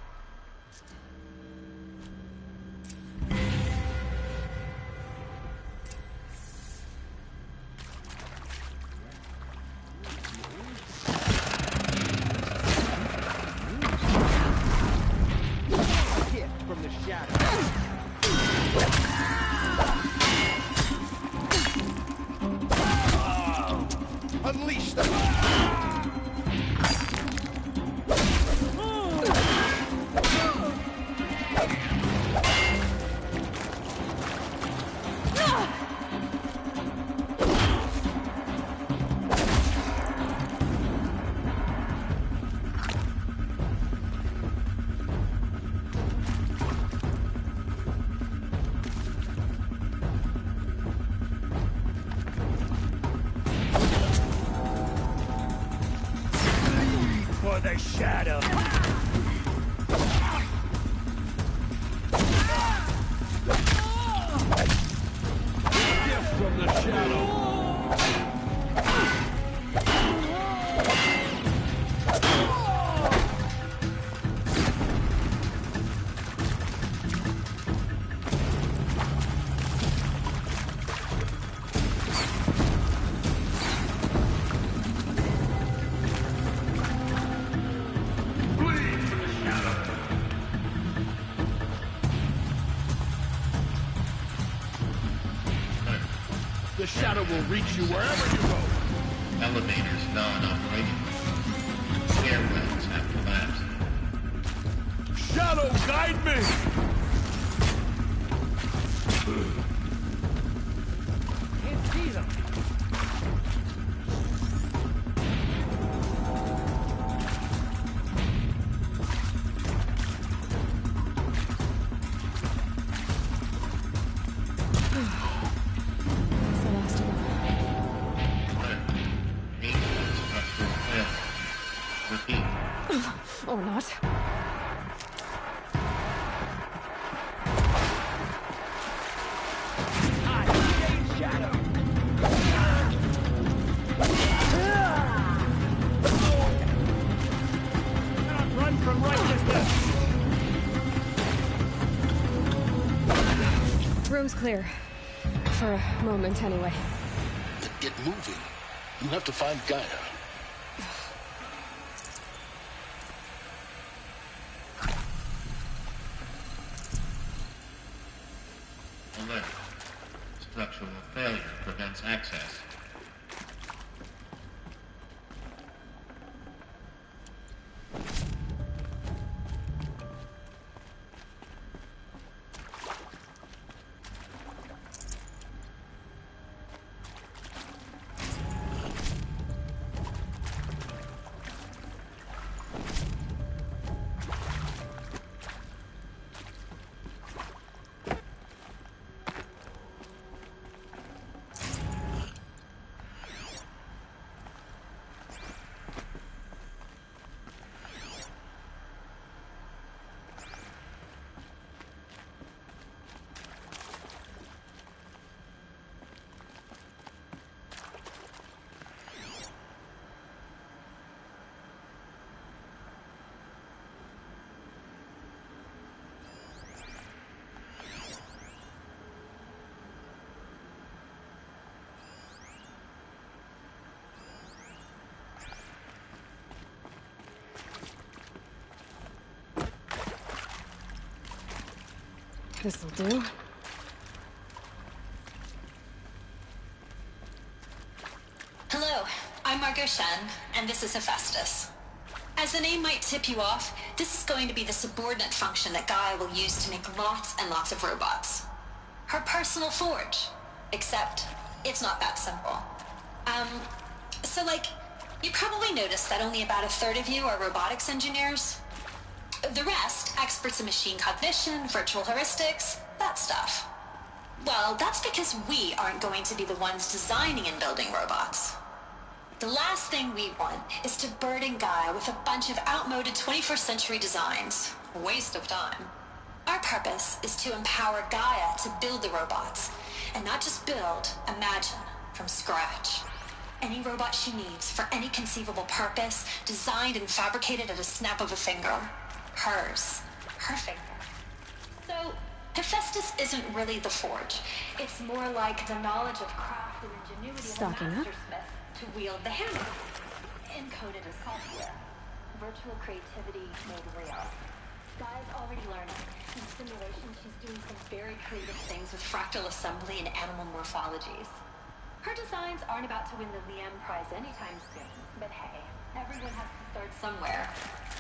S12: for the shadow. Gift from the shadow. The shadow will reach you wherever you go.
S17: Elevators non-operating. Stairwells have collapsed.
S12: Shadow, guide me!
S7: Can't see them.
S3: Or not.
S7: Run from righteousness.
S3: Room's clear. For a moment, anyway.
S5: Then get moving. You have to find Gaia.
S17: Alert. Structural failure prevents access.
S3: This'll do.
S21: Hello, I'm Margot Shen, and this is Hephaestus. As the name might tip you off, this is going to be the subordinate function that Gaia will use to make lots and lots of robots. Her personal forge. Except, it's not that simple. So you probably noticed that only about a third of you are robotics engineers. The rest, experts in machine cognition, virtual heuristics, that stuff. Well, that's because we aren't going to be the ones designing and building robots. The last thing we want is to burden Gaia with a bunch of outmoded 21st century designs. A waste of time. Our purpose is to empower Gaia to build the robots, and not just build, imagine, from scratch. Any robot she needs for any conceivable purpose, designed and fabricated at a snap of a finger. Hers. Her finger. So, Hephaestus isn't really the forge. It's more like the knowledge of craft and ingenuity
S3: Stocking
S21: of a
S3: up?
S21: mastersmith to wield the hammer. Encoded as software. Virtual creativity made real. Gaia's already learning. In simulation, she's doing some very creative things with fractal assembly and animal morphologies. Her designs aren't about to win the Liam Prize anytime soon, but hey, everyone has to start somewhere.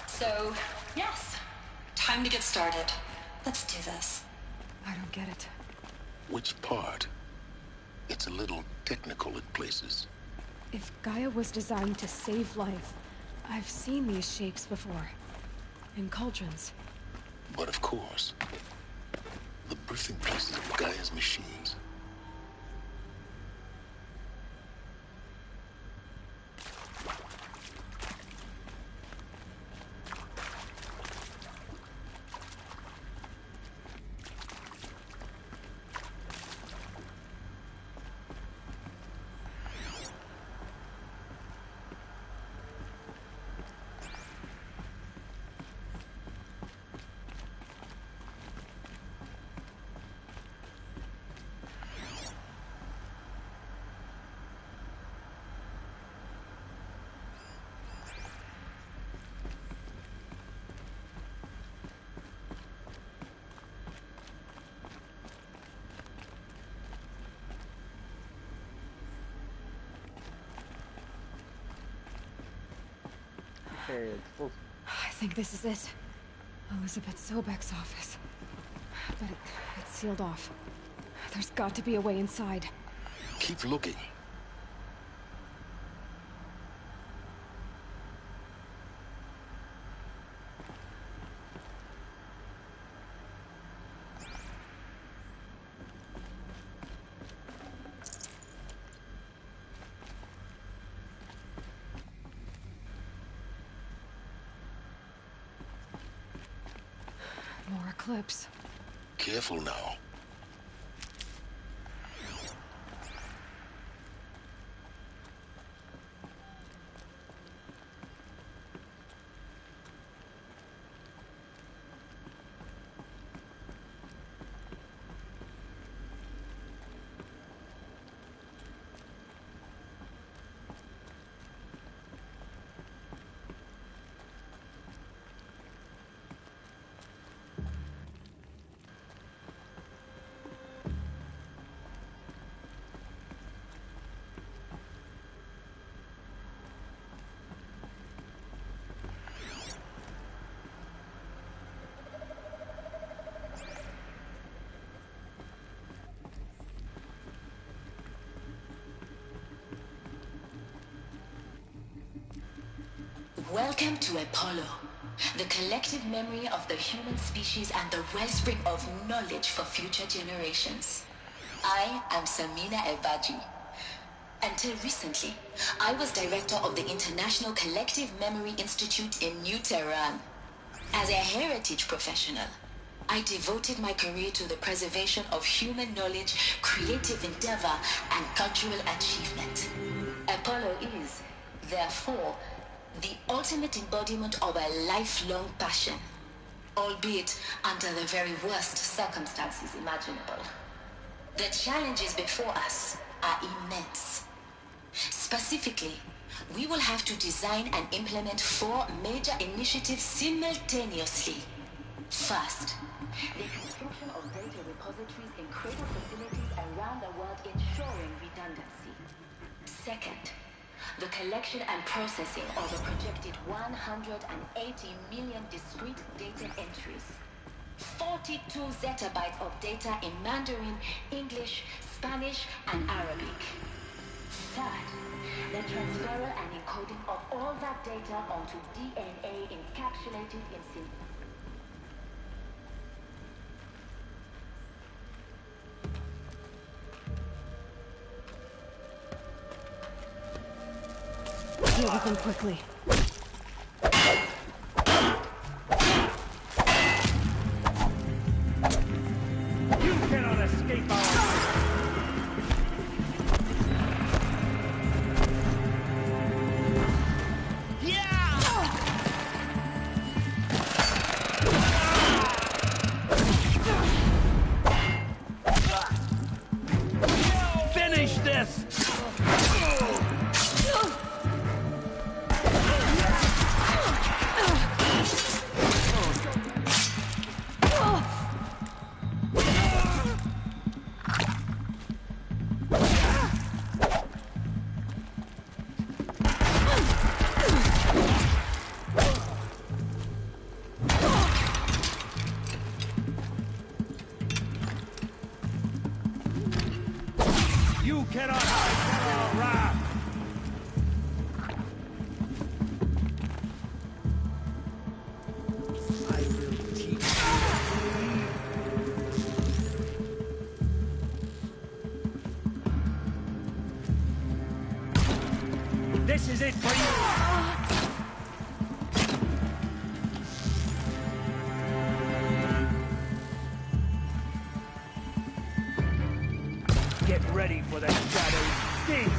S21: So, yes, time to get started. Let's do this.
S3: I don't get it.
S5: Which part? It's a little technical at places.
S3: If Gaia was designed to save life, I've seen these shapes before. In cauldrons.
S5: But of course, the birthing places of Gaia's machines.
S1: Okay, it's supposed.
S3: I think this is it. Elizabeth Sobek's office. But it's sealed off. There's got to be a way inside.
S5: Keep looking.
S3: More eclipse.
S5: Careful now.
S19: Welcome to Apollo, the collective memory of the human species and the wellspring of knowledge for future generations. I am Samina Ebaji. Until recently, I was director of the International Collective Memory Institute in New Tehran. As a heritage professional, I devoted my career to the preservation of human knowledge, creative endeavor, and cultural achievement. Apollo is, therefore, the ultimate embodiment of a lifelong passion, albeit under the very worst circumstances imaginable. The challenges before us are immense. Specifically, we will have to design and implement 4 major initiatives simultaneously. First, the construction of data repositories in cradle facilities around the world, ensuring redundancy. Second, the collection and processing of a projected 180 million discrete data entries. 42 zettabytes of data in Mandarin, English, Spanish, and Arabic. Third, the transferal and encoding of all that data onto DNA encapsulated in
S3: Deal with them quickly.
S7: You cannot escape our eyes.
S12: Finish this!
S7: You cannot hide our wrath. I will teach you. This is it for you. Get ready for the shadow sting!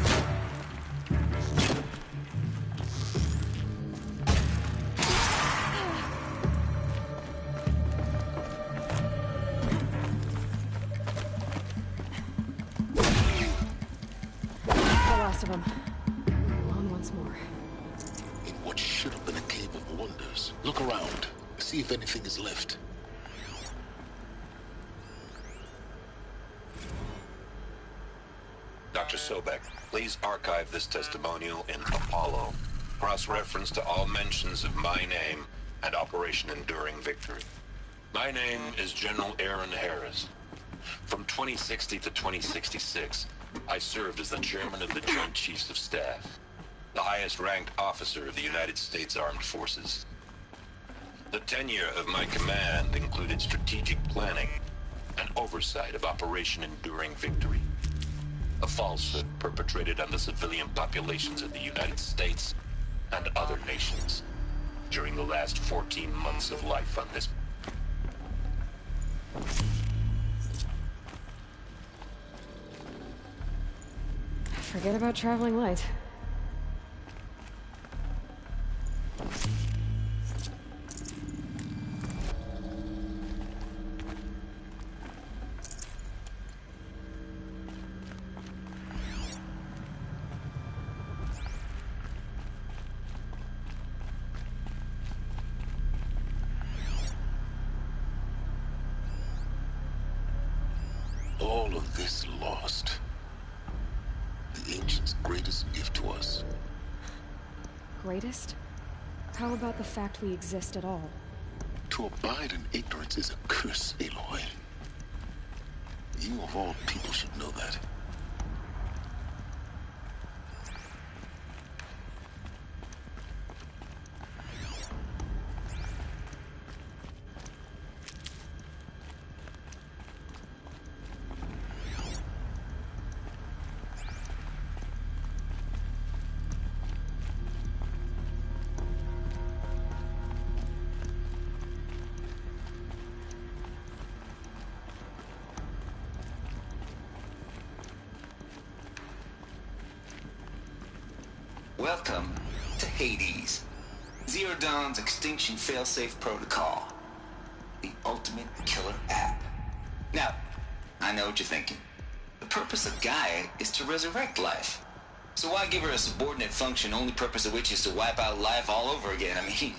S3: The last of them. On once more.
S5: In what should have been a cave of wonders. Look around. See if anything is left.
S6: Dr. Sobek, please archive this testimonial in Apollo.
S5: Cross-reference to all mentions of my name and Operation Enduring Victory. My name is General Aaron Harris. From 2060 to 2066, I served as the chairman of the Joint Chiefs of Staff, the highest-ranked officer of the United States Armed Forces. The tenure of my command included strategic planning and oversight of Operation Enduring Victory, a falsehood perpetrated on the civilian populations of the United States and other nations during the last 14 months of life on this.
S3: Forget about traveling light.
S5: All of this lost. The ancients' greatest gift to us.
S3: Greatest? How about the fact we exist at all?
S5: To abide in ignorance is a curse, Aloy. You of all people should know that.
S20: Welcome to Hades, Zero Dawn's extinction failsafe protocol, the ultimate killer app. Now, I know what you're thinking. The purpose of Gaia is to resurrect life. So why give her a subordinate function, only purpose of which is to wipe out life all over again? I mean,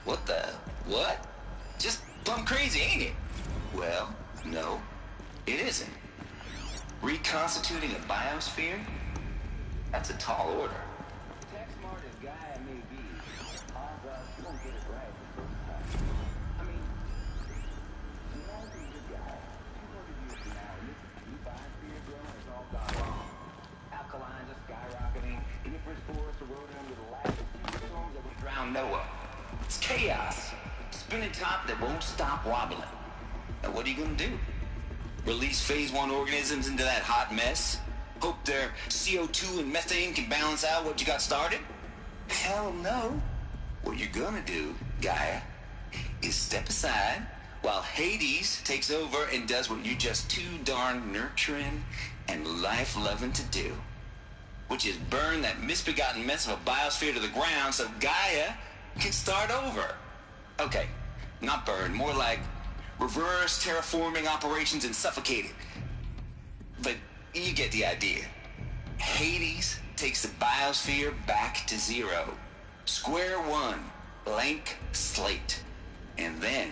S20: what? Just plumb crazy, ain't it? Well, no, it isn't. Reconstituting a biosphere? That's a tall order. Noah. It's chaos. Spinning top that won't stop wobbling. Now what are you gonna do? Release phase 1 organisms into that hot mess? Hope their CO2 and methane can balance out what you got started? Hell no. What you're gonna do, Gaia, is step aside while Hades takes over and does what you're just too darn nurturing and life-loving to do. Which is burn that misbegotten mess of a biosphere to the ground so Gaia can start over. Okay, not burn, more like reverse terraforming operations and suffocate it. But you get the idea. Hades takes the biosphere back to zero. Square one, blank slate. And then,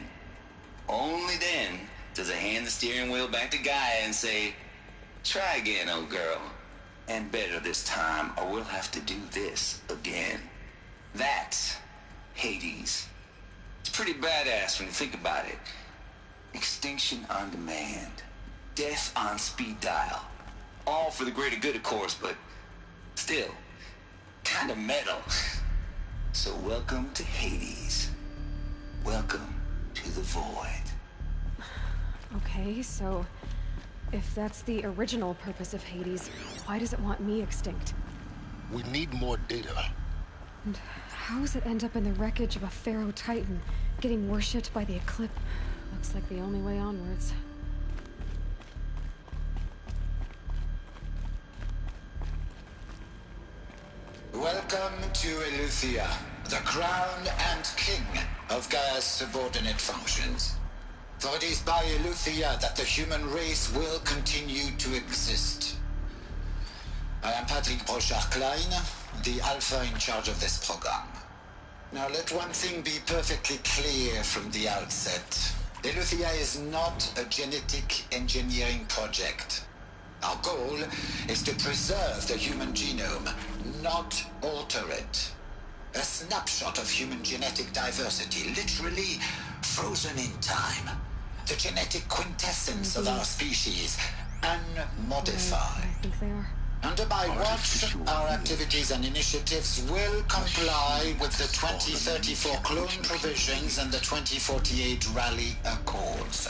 S20: only then, does it hand the steering wheel back to Gaia and say, try again, old girl. And better this time, or we'll have to do this again. That's Hades. It's pretty badass when you think about it. Extinction on demand. Death on speed dial. All for the greater good, of course, but still, kind of metal. So welcome to Hades. Welcome to the void.
S3: Okay, so if that's the original purpose of Hades, why does it want me extinct?
S5: We need more data.
S3: And how does it end up in the wreckage of a Pharaoh Titan, getting worshipped by the Eclipse? Looks like the only way onwards.
S6: Welcome to Eleuthia, the crown and king of Gaia's subordinate functions. For it is by Eleuthia that the human race will continue to exist. I am Patrick Brochard-Klein, the Alpha in charge of this program. Now let one thing be perfectly clear from the outset. Eleuthia is not a genetic engineering project. Our goal is to preserve the human genome, not alter it. A snapshot of human genetic diversity, literally frozen in time. The genetic quintessence of our species, unmodified.
S3: I think they are.
S6: Under my watch, our activities and initiatives will comply with the 2034 clone provisions and the 2048 Rally Accords.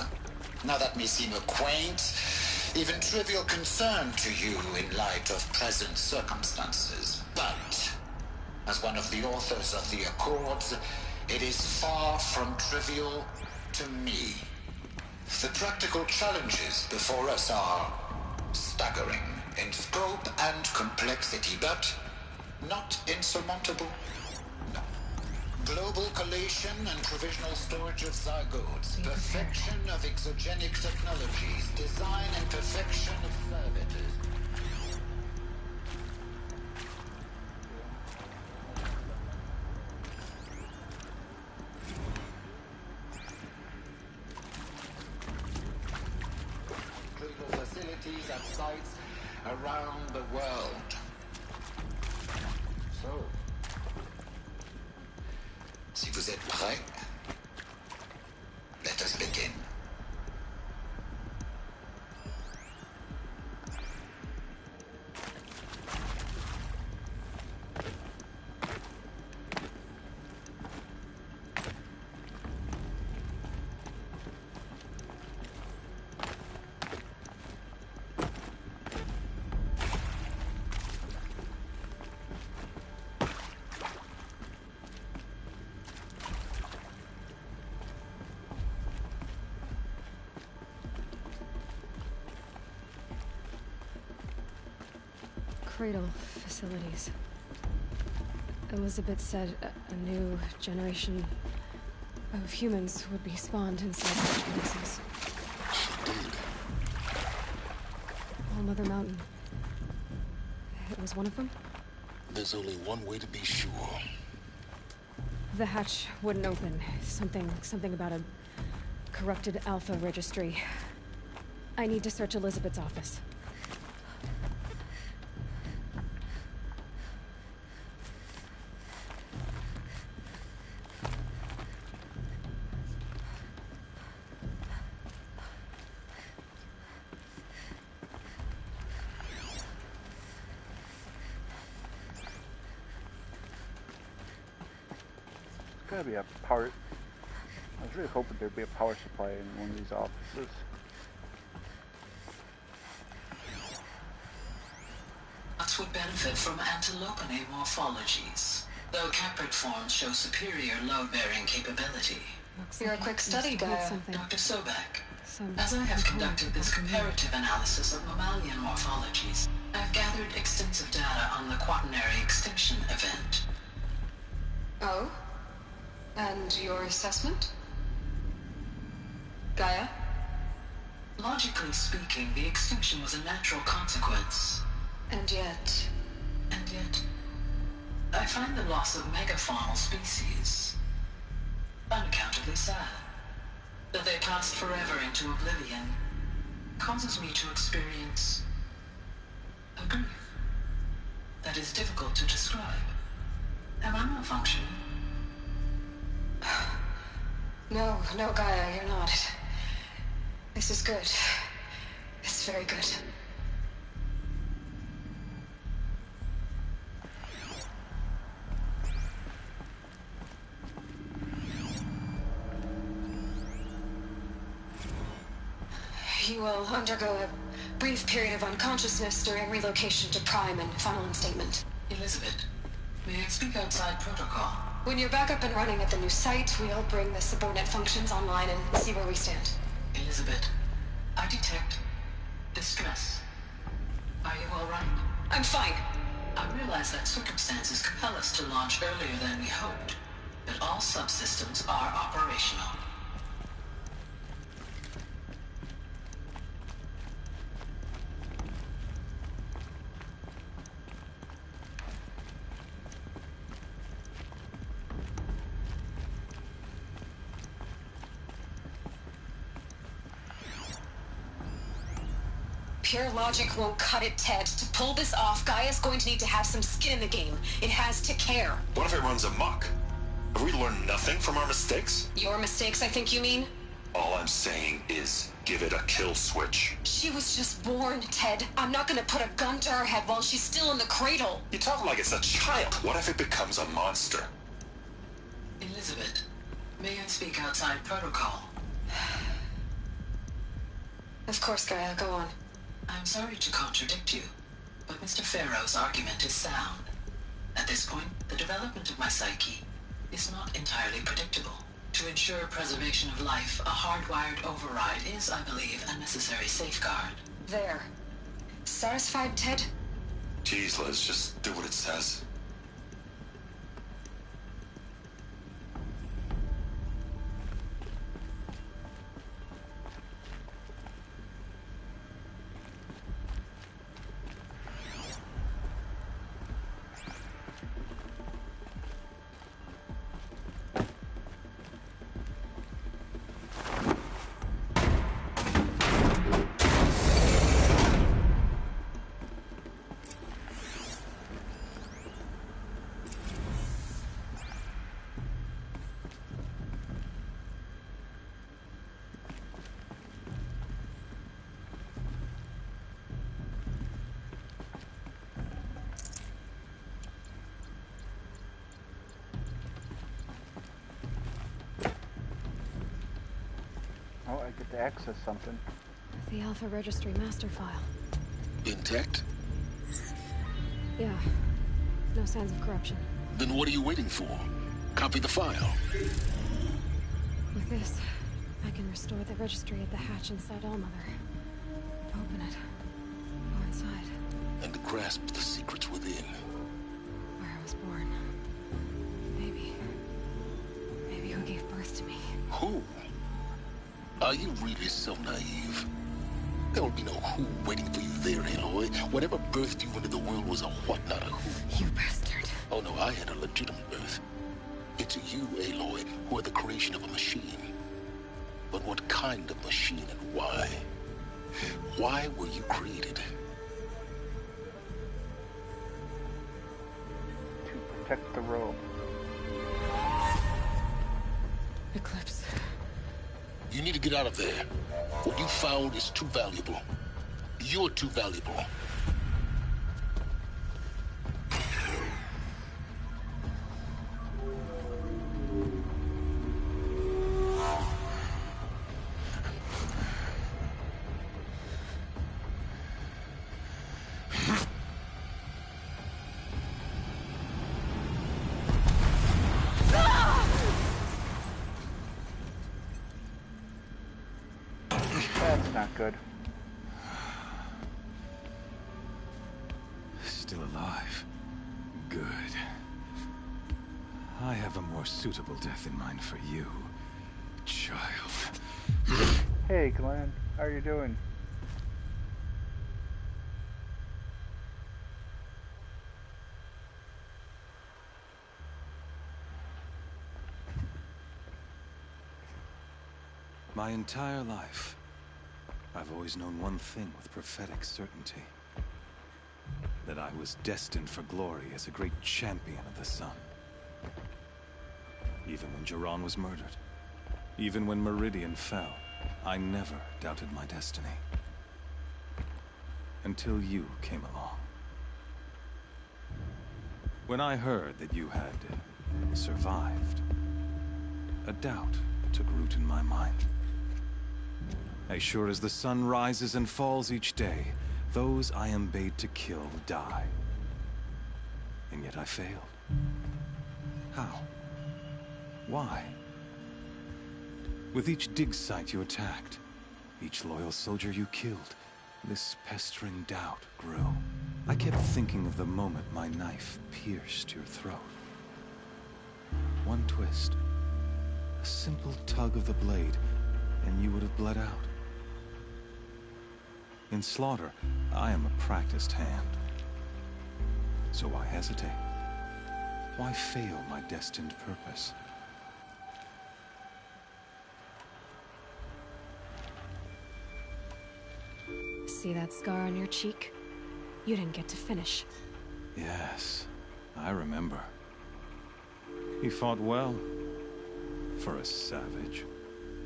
S6: Now that may seem a quaint, even trivial concern to you in light of present circumstances, but as one of the authors of the Accords, it is far from trivial to me. The practical challenges before us are staggering in scope and complexity, but not insurmountable. No. Global collation and provisional storage of zygotes, perfection of exogenic technologies, design and perfection of servitors. Facilities at sites around the world. So, si vous êtes prêts, let us begin.
S3: Cradle facilities. Elizabeth said a new generation of humans would be spawned inside such places. All Mother Mountain. It was one of them?
S5: There's only one way to be sure.
S3: The hatch wouldn't open. Something about a corrupted Alpha registry. I need to search Elizabeth's office.
S1: Gotta be a power. I was really hoping there'd be a power supply in one of these offices.
S19: Nuts would benefit from antilopinae morphologies, though caprid forms show superior load-bearing capability.
S16: You're a quick study, Gaia.
S19: Dr. Sobek, as I have conducted this comparative analysis of mammalian morphologies, I've gathered extensive data on the quaternary extinction event.
S16: Oh? And your assessment? Gaia?
S19: Logically speaking, the extinction was a natural consequence.
S16: And yet,
S19: I find the loss of megafaunal species unaccountably sad. That they passed forever into oblivion causes me to experience a grief that is difficult to describe. Am I malfunctioning?
S16: No, Gaia, you're not. This is good. It's very good. You will undergo a brief period of unconsciousness during relocation to Prime and final instatement.
S19: Elizabeth, may I speak outside protocol?
S16: When you're back up and running at the new site, we'll bring the subordinate functions online and see where we stand.
S19: Elizabeth, I detect distress. Are you all right?
S16: I'm fine.
S19: I realize that circumstances compel us to launch earlier than we hoped, but all subsystems are operational.
S21: Pure logic won't cut it, Ted. To pull this off, Gaia's going to need to have some skin in the game. It has to care.
S5: What if it runs amok? Have we learned nothing from our mistakes?
S21: Your mistakes, I think you mean?
S5: All I'm saying is, give it a kill switch.
S21: She was just born, Ted. I'm not gonna put a gun to her head while she's still in the cradle.
S5: You talk like it's a child. What if it becomes a monster?
S18: Elizabeth, may I speak outside protocol?
S21: Of course, Gaia, go on.
S18: I'm sorry to contradict you, but Mr. Farrow's argument is sound. At this point, the development of my psyche is not entirely predictable. To ensure preservation of life, a hardwired override is, I believe, a necessary safeguard.
S21: There. Satisfied, Ted?
S5: Jeez, Liz, just do what it says.
S1: Oh, I get to access something.
S3: The Alpha Registry master file.
S5: Intact?
S3: Yeah. No signs of corruption.
S5: Then what are you waiting for? Copy the file.
S3: With this, I can restore the registry at the hatch inside Allmother. Open it. Go inside.
S5: And grasp the secrets within.
S3: Where I was born. Maybe who gave birth to me.
S5: Who? Are you really so naive? There will be no who waiting for you there, Aloy. Whatever birthed you into the world was a what, not a who.
S3: You bastard.
S5: Oh no, I had a legitimate birth. It's you, Aloy, who are the creation of a machine. But what kind of machine and why? Why were you created?
S1: To protect the robe.
S3: Eclipse.
S5: You need to get out of there. What you found is too valuable. You're too valuable.
S1: That's not good.
S2: Still alive. Good. I have a more suitable death in mind for you, child.
S1: Hey, Glenn. How are you doing?
S2: My entire life, I've always known one thing with prophetic certainty. That I was destined for glory as a great champion of the sun. Even when Jiran was murdered, even when Meridian fell, I never doubted my destiny. Until you came along. When I heard that you had survived, a doubt took root in my mind. As sure as the sun rises and falls each day, those I am bade to kill die. And yet I failed. How? Why? With each dig site you attacked, each loyal soldier you killed, this pestering doubt grew. I kept thinking of the moment my knife pierced your throat. One twist, a simple tug of the blade, and you would have bled out. In slaughter, I am a practiced hand. So why hesitate? Why fail my destined purpose?
S3: See that scar on your cheek? You didn't get to finish.
S2: Yes, I remember. He fought well. For a savage.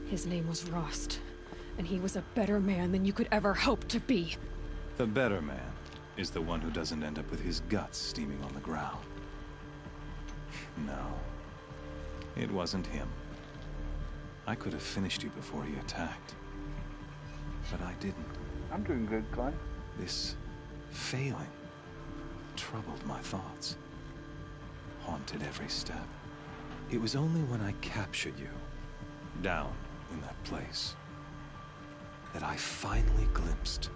S3: His name was Rost, and he was a better man than you could ever hope to be.
S2: The better man is the one who doesn't end up with his guts steaming on the ground. No, it wasn't him. I could have finished you before he attacked. But I didn't.
S1: I'm doing good, Glenn.
S2: This failing troubled my thoughts. Haunted every step. It was only when I captured you, down in that place, that I finally glimpsed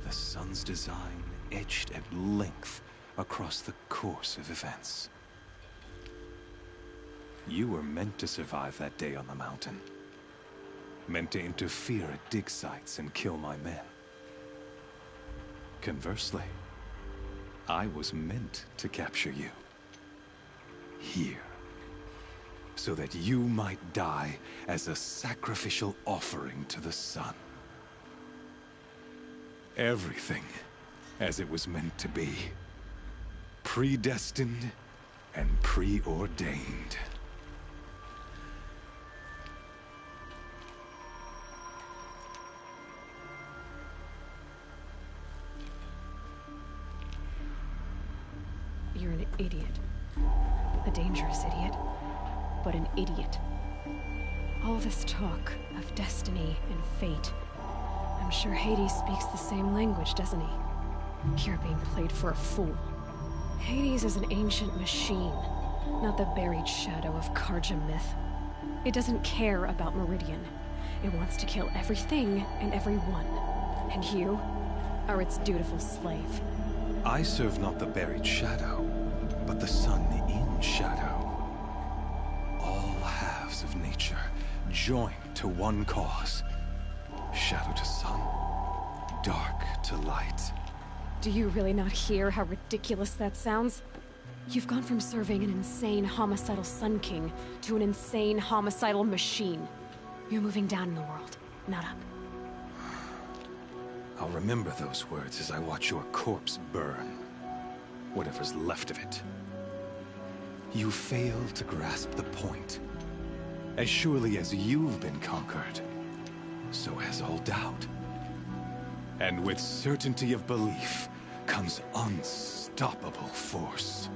S2: the sun's design etched at length across the course of events. You were meant to survive that day on the mountain. Meant to interfere at dig sites and kill my men. Conversely, I was meant to capture you. Here. So that you might die as a sacrificial offering to the sun. Everything as it was meant to be. Predestined and preordained.
S3: You're an idiot. A dangerous idiot. But an idiot. All this talk of destiny and fate. I'm sure Hades speaks the same language, doesn't he? You're being played for a fool. Hades is an ancient machine, not the buried shadow of Karja myth. It doesn't care about Meridian. It wants to kill everything and everyone. And you are its dutiful slave.
S2: I serve not the buried shadow, but the sun in shadow. All halves of nature joined to one cause. Shadow to sun, dark to light.
S3: Do you really not hear how ridiculous that sounds? You've gone from serving an insane homicidal Sun King to an insane homicidal machine. You're moving down in the world, not up.
S2: I'll remember those words as I watch your corpse burn. Whatever's left of it. You fail to grasp the point. As surely as you've been conquered, so has all doubt. And with certainty of belief comes unstoppable force.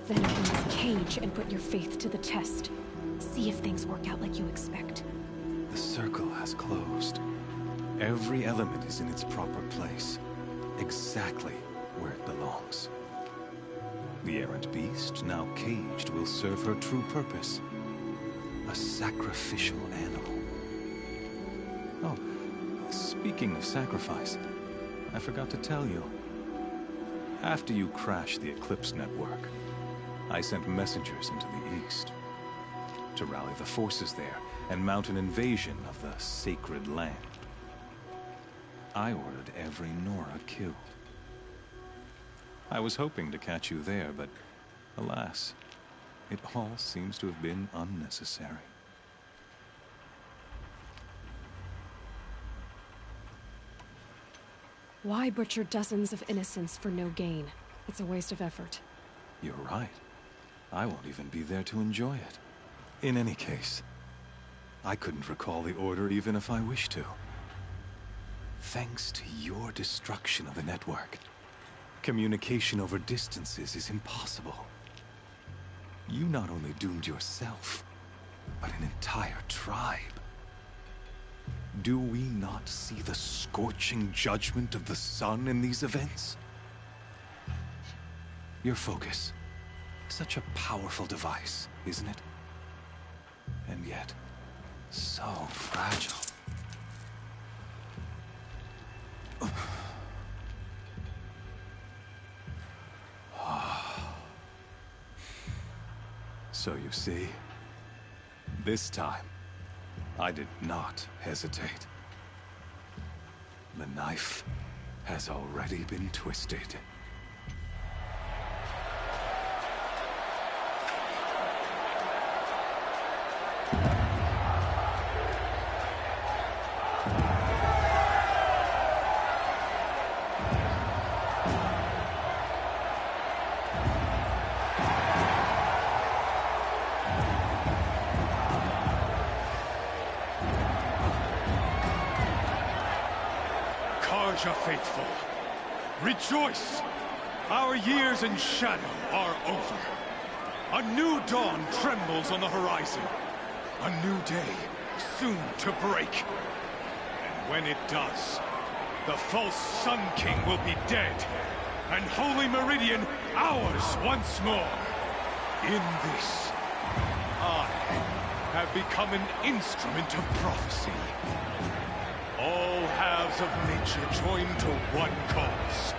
S3: Then open this cage and put your faith to the test. See if things work out like you expect.
S2: The circle has closed. Every element is in its proper place, exactly where it belongs. The errant beast, now caged, will serve her true purpose. A sacrificial animal. Oh, speaking of sacrifice, I forgot to tell you. After you crashed the Eclipse network, I sent messengers into the east to rally the forces there and mount an invasion of the sacred land. I ordered every Nora killed. I was hoping to catch you there, but alas, it all seems to have been unnecessary.
S3: Why butcher dozens of innocents for no gain? It's a waste of effort.
S2: You're right. I won't even be there to enjoy it. In any case, I couldn't recall the order even if I wished to. Thanks to your destruction of the network, communication over distances is impossible. You not only doomed yourself, but an entire tribe. Do we not see the scorching judgment of the sun in these events? Your focus, such a powerful device, isn't it? And yet, so fragile. So you see, this time, I did not hesitate. The knife has already been twisted.
S8: Asia faithful. Rejoice! Our years in shadow are over. A new dawn trembles on the horizon. A new day soon to break. And when it does, the false Sun King will be dead, and Holy Meridian ours once more. In this, I have become an instrument of prophecy. All halves of nature join to one cause.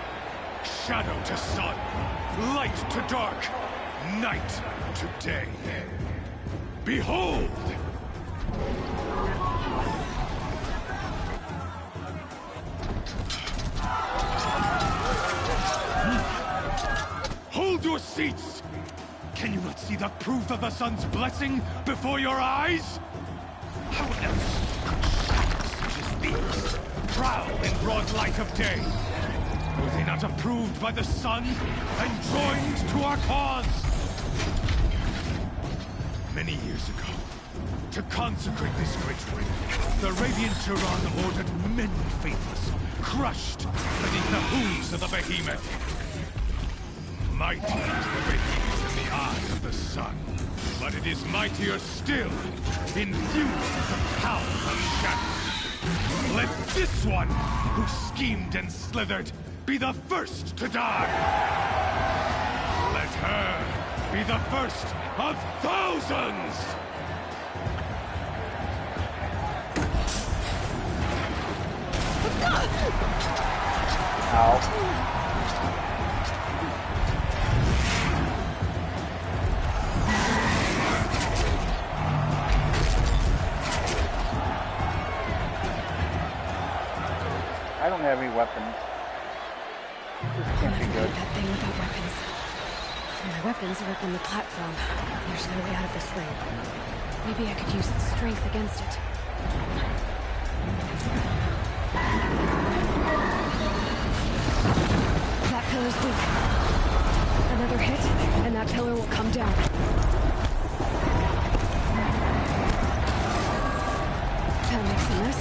S8: Shadow to sun, light to dark, night to day. Behold! Hold your seats! Can you not see the proof of the sun's blessing before your eyes? How else could shadows such as these prowl in broad light of day? Were they not approved by the sun and joined to our cause? Many years ago, to consecrate this great ring, the Radiant Tyrann ordered many faithless, crushed beneath the hooves of the behemoth. Mighty is the behemoth in the eyes of the sun, but it is mightier still, infused with the power of shadow. Let this one, who schemed and slithered, be the first to die! Let her be the first of thousands!
S1: Ow. I don't have any weapons. This can't be good.
S3: That thing without weapons. My weapons are up on the platform. There's no way out of this ring. Maybe I could use its strength against it. That pillar's weak. Another hit, and that pillar will come down. That makes a mess.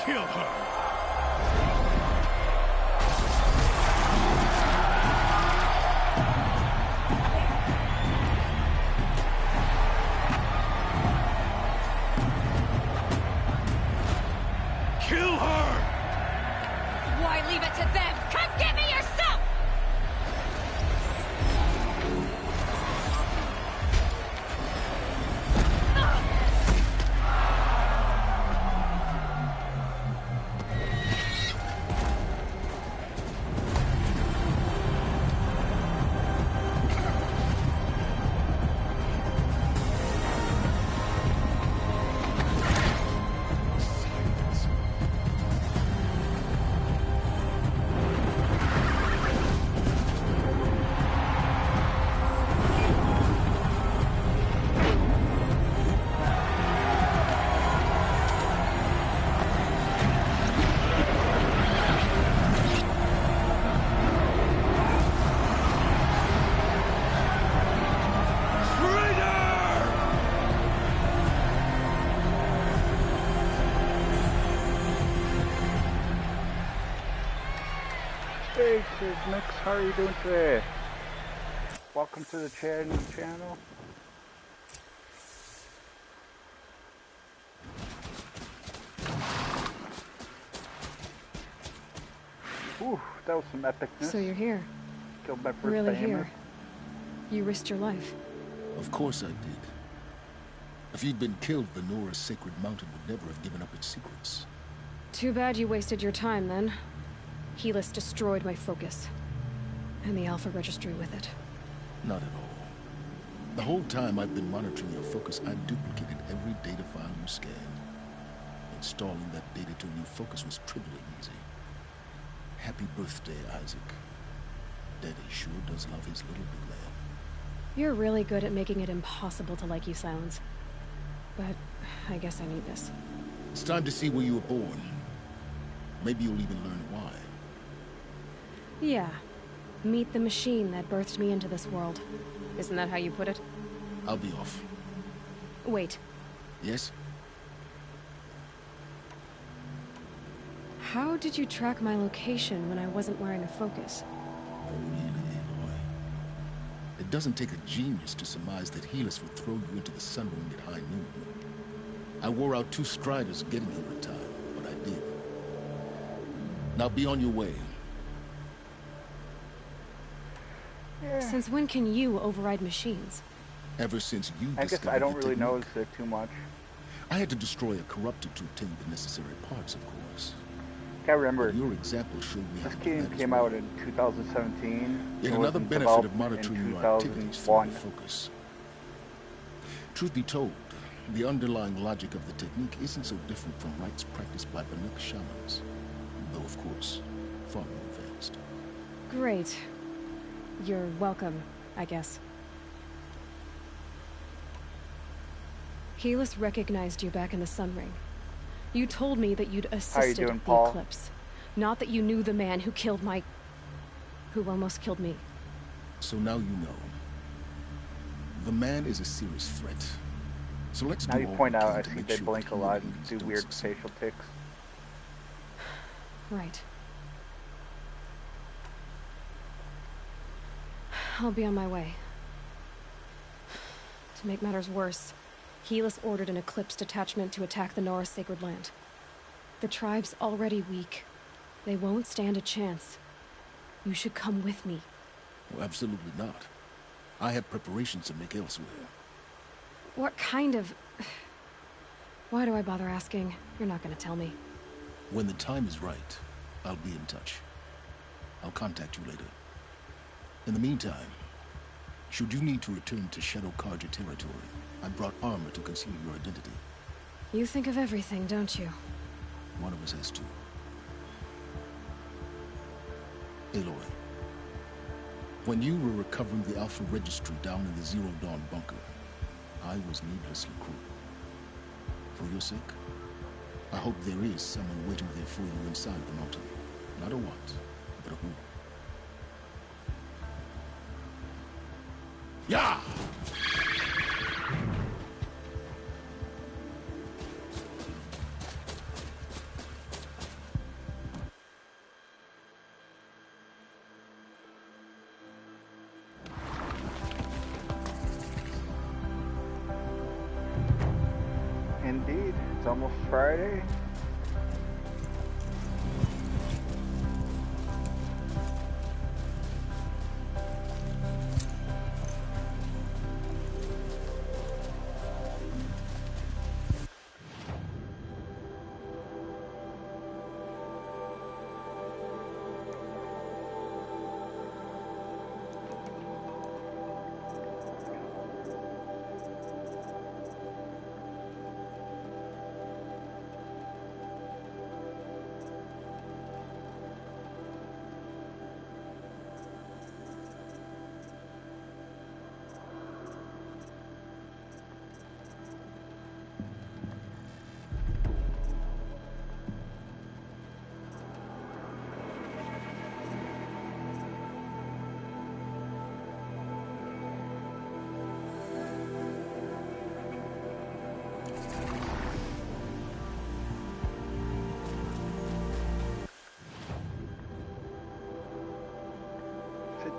S8: Kill her! Kill her!
S3: Why leave it to them? Come get me yourself!
S1: Hey, Kids Mix, how are you doing today? Welcome to the channel. Ooh, that was some epicness.
S3: So you're here.
S1: Killed my first
S3: Really
S1: behemoth.
S3: here. You risked your life.
S5: Of course I did. If you'd been killed, Venora's sacred mountain would never have given up its secrets.
S3: Too bad you wasted your time, then. Helis destroyed my focus. And the Alpha Registry with it.
S5: Not at all. The whole time I've been monitoring your focus, I've duplicated every data file you scanned. Installing that data to a new focus was trivially easy. Happy birthday, Isaac. Daddy sure does love his little big lamb.
S3: You're really good at making it impossible to like you, Silence. But I guess I need this.
S5: It's time to see where you were born. Maybe you'll even learn why.
S3: Yeah. Meet the machine that birthed me into this world. Isn't that how you put it?
S5: I'll be off.
S3: Wait.
S5: Yes?
S3: How did you track my location when I wasn't wearing a focus?
S5: Oh, really, Aloy? It doesn't take a genius to surmise that Helis would throw you into the sun ring at high noon. I wore out 2 striders getting here in time, but I did. Now be on your way.
S3: Since when can you override machines?
S5: Ever since you
S1: I guess I don't really know too much.
S5: I had to destroy a corrupted to obtain the necessary parts, of course.
S1: Can't remember.
S5: But your example showed me how
S1: this
S5: to do
S1: game
S5: that
S1: came
S5: as well.
S1: out in 2017.
S5: Yet
S1: It
S5: another
S1: wasn't
S5: benefit of
S1: developed
S5: monitoring
S1: in
S5: your activities through
S1: 2001.
S5: your focus. Truth be told, the underlying logic of the technique isn't so different from rites practiced by Banuk shamans, though of course, far more advanced.
S3: Great. You're welcome, I guess. Helis recognized you back in the Sun Ring. You told me that you'd assisted
S1: doing,
S3: the
S1: Paul?
S3: Eclipse. Not that you knew the man who killed who almost killed me.
S5: So now you know. The man is a serious threat. So let's
S1: Now
S5: do
S1: you
S5: all
S1: point
S5: we
S1: out,
S5: can
S1: I
S5: to
S1: see
S5: make
S1: they
S5: sure
S1: blink
S5: that
S1: a lot
S5: human
S1: and
S5: beings
S1: do
S5: don't
S1: weird
S5: succeed.
S1: facial tics.
S3: Right. I'll be on my way. To make matters worse, Helis ordered an Eclipse detachment to attack the Nora Sacred Land. The tribe's already weak. They won't stand a chance. You should come with me.
S5: Well, absolutely not. I have preparations to make elsewhere.
S3: What kind of... Why do I bother asking? You're not gonna tell me.
S5: When the time is right, I'll be in touch. I'll contact you later. In the meantime, should you need to return to Shadow Karja territory, I brought armor to conceal your identity.
S3: You think of everything, don't you?
S5: One of us has to. Aloy, when you were recovering the Alpha Registry down in the Zero Dawn bunker, I was needlessly cruel. For your sake, I hope there is someone waiting there for you inside the mountain. Not a what, but a who. Yeah!
S1: It's almost Friday.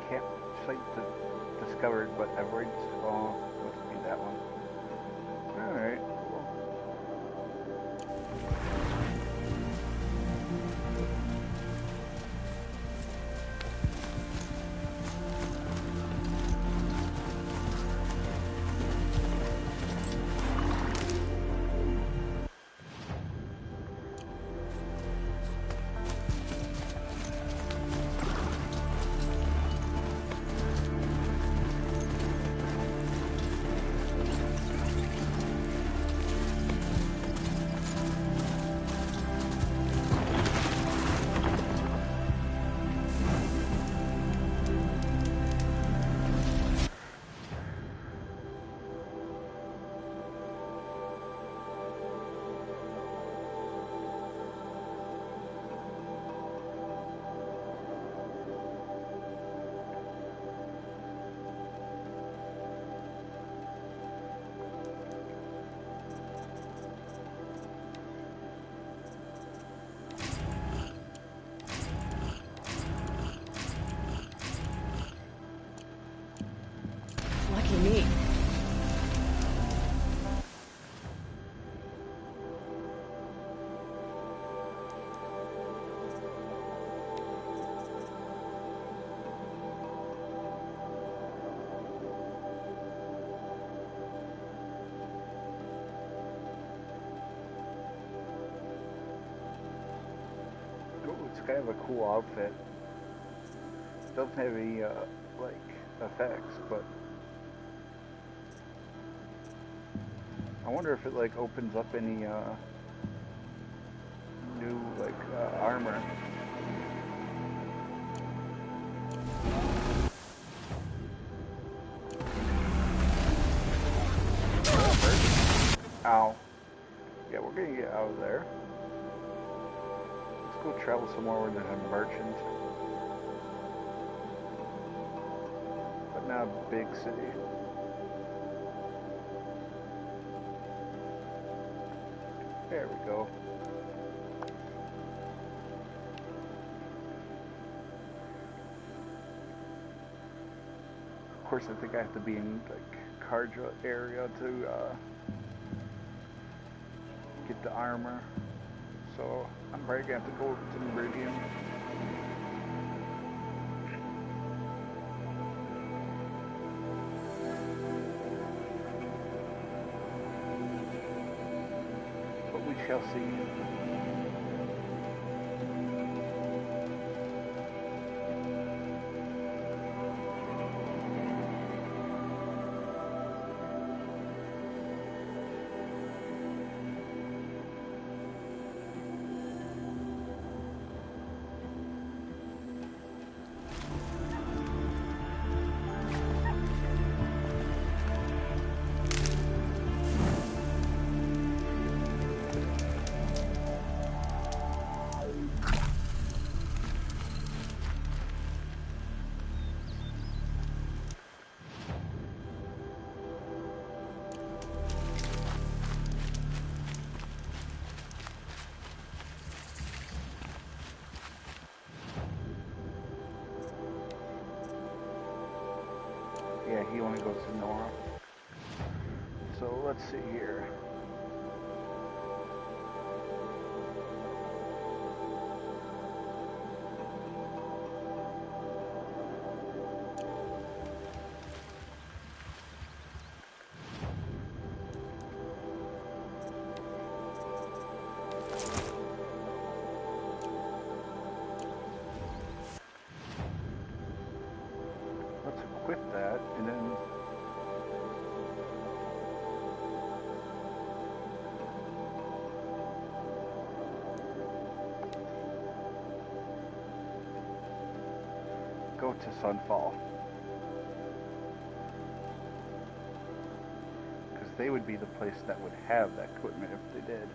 S1: Campsite discovered, but avoids. Oh, must be that one. Alright, cool.
S3: Lucky me.
S1: Ooh, it's kind of a cool outfit. Doesn't have any like effects, but I wonder if it like opens up any new like armor. Ow. Yeah, we're gonna get out of there. Let's go travel somewhere where there's a merchant. But not a big city. There we go. Of course, I think I have to be in like Karja area to get the armor. So I'm probably gonna have to go to Meridian. But we shall see. Yeah, he only goes to Nora. So let's see here. equip that, and then go to Sunfall. Because they would be the place that would have that equipment if they did.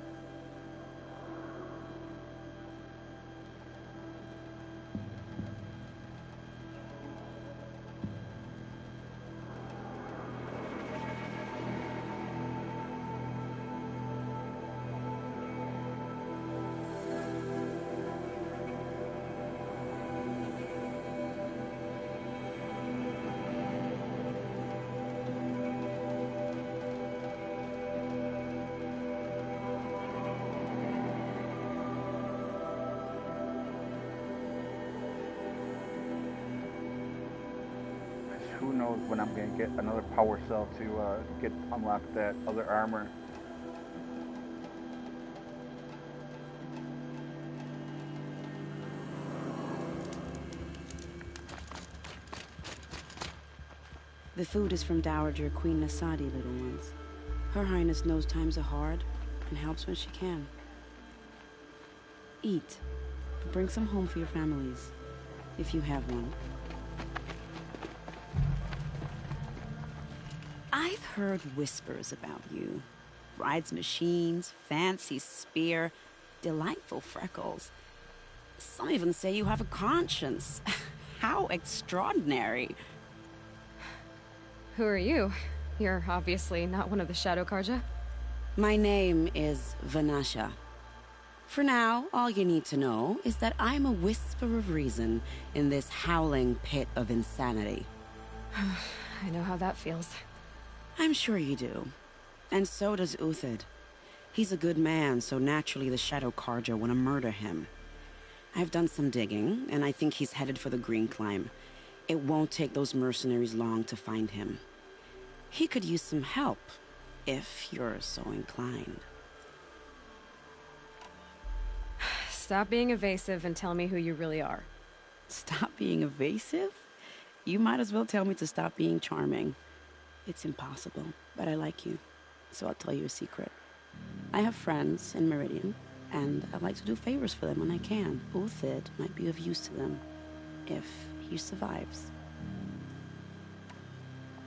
S1: Who knows when I'm going to get another power cell to unlock that other armor.
S15: The food is from Dowager Queen Nasadi, little ones. Her Highness knows times are hard and helps when she can. Eat. Bring some home for your families, if you have one. I've heard whispers about you. Rides machines, fancy spear, delightful freckles. Some even say you have a conscience. How extraordinary.
S3: Who are you? You're obviously not one of the Shadow Karja.
S15: My name is Vanasha. For now, all you need to know is that I'm a whisper of reason in this howling pit of insanity.
S3: I know how that feels.
S15: I'm sure you do. And so does Uthid. He's a good man, so naturally the Shadow Karja want to murder him. I've done some digging, and I think he's headed for the Green Climb. It won't take those mercenaries long to find him. He could use some help, if you're so inclined.
S3: Stop being evasive and tell me who you really are.
S15: Stop being evasive? You might as well tell me to stop being charming. It's impossible, but I like you, so I'll tell you a secret. I have friends in Meridian, and I like to do favors for them when I can. Uthid might be of use to them, if he survives.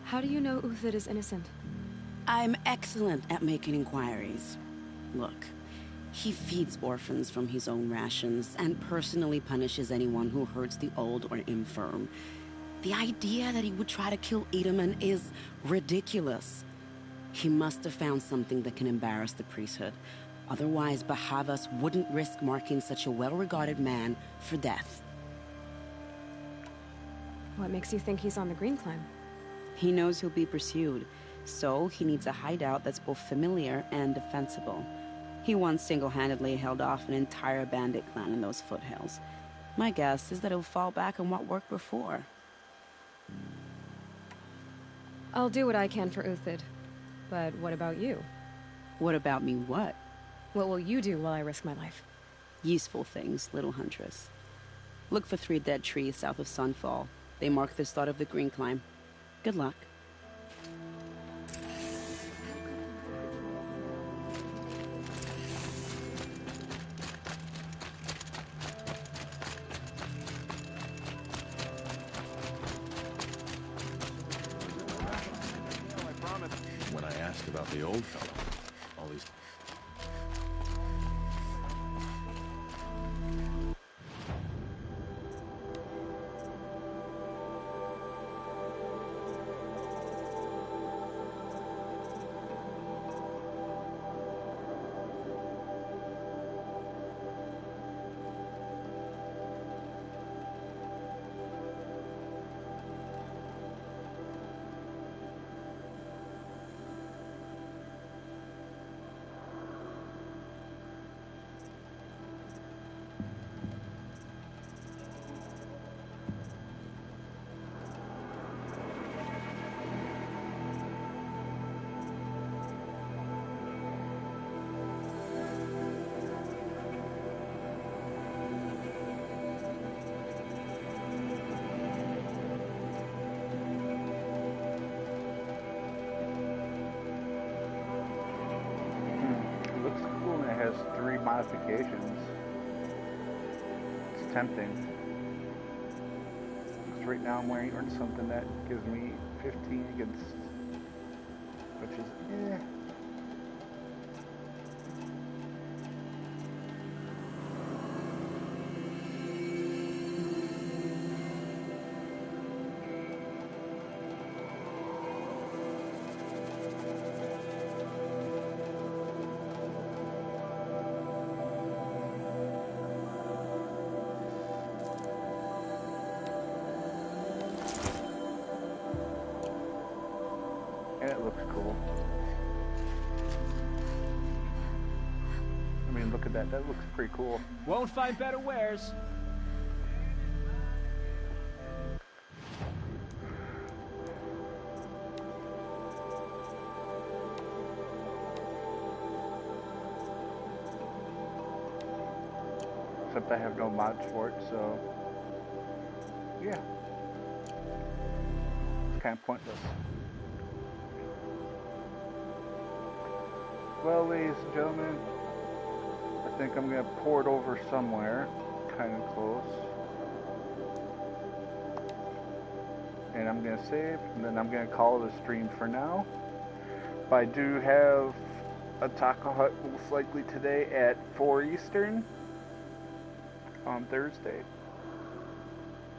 S3: How do you know Uthid is innocent?
S15: I'm excellent at making inquiries. Look, he feeds orphans from his own rations, and personally punishes anyone who hurts the old or infirm. The idea that he would try to kill Edelman is ridiculous. He must have found something that can embarrass the priesthood. Otherwise, Bahavas wouldn't risk marking such a well-regarded man for death.
S3: What makes you think he's on the Green Climb?
S15: He knows he'll be pursued, so he needs a hideout that's both familiar and defensible. He once single-handedly held off an entire bandit clan in those foothills. My guess is that he'll fall back on what worked before.
S3: I'll do what I can for Uthid. But what about you?
S15: What about me what?
S3: What will you do while I risk my life?
S15: Useful things, little huntress. Look for 3 dead trees south of Sunfall. They mark the start of the Green Climb. Good luck.
S9: When I asked about the old fellow, all these...
S1: modifications. It's tempting. Because right now I'm wearing something that gives me 15 against, which is eh. And it looks cool. I mean, look at that. That looks pretty cool.
S7: Won't find better wares.
S1: Except I have no mods for it, so yeah. It's kind of pointless. Well, ladies and gentlemen, I think I'm going to pour it over somewhere, kind of close. And I'm going to save, and then I'm going to call it a stream for now. But I do have a Taco Hut most likely today at 4 Eastern on Thursday.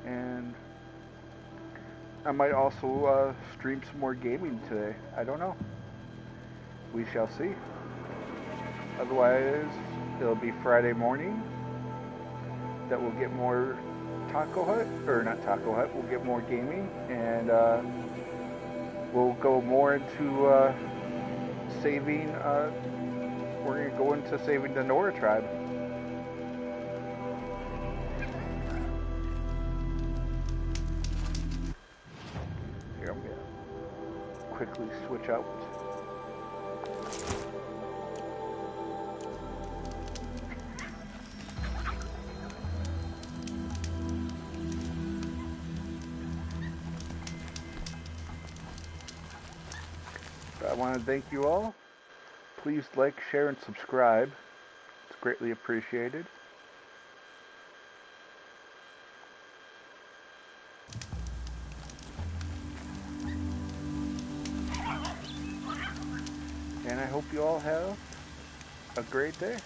S1: And I might also stream some more gaming today. I don't know. We shall see. Otherwise, it'll be Friday morning that we'll get more Taco Hut, or not Taco Hut, we'll get more gaming, and we'll go more into saving, we're going to go into saving the Nora tribe. Here, I'm going to quickly switch out. I want to thank you all. Please like, share, and subscribe. It's greatly appreciated. And I hope you all have a great day.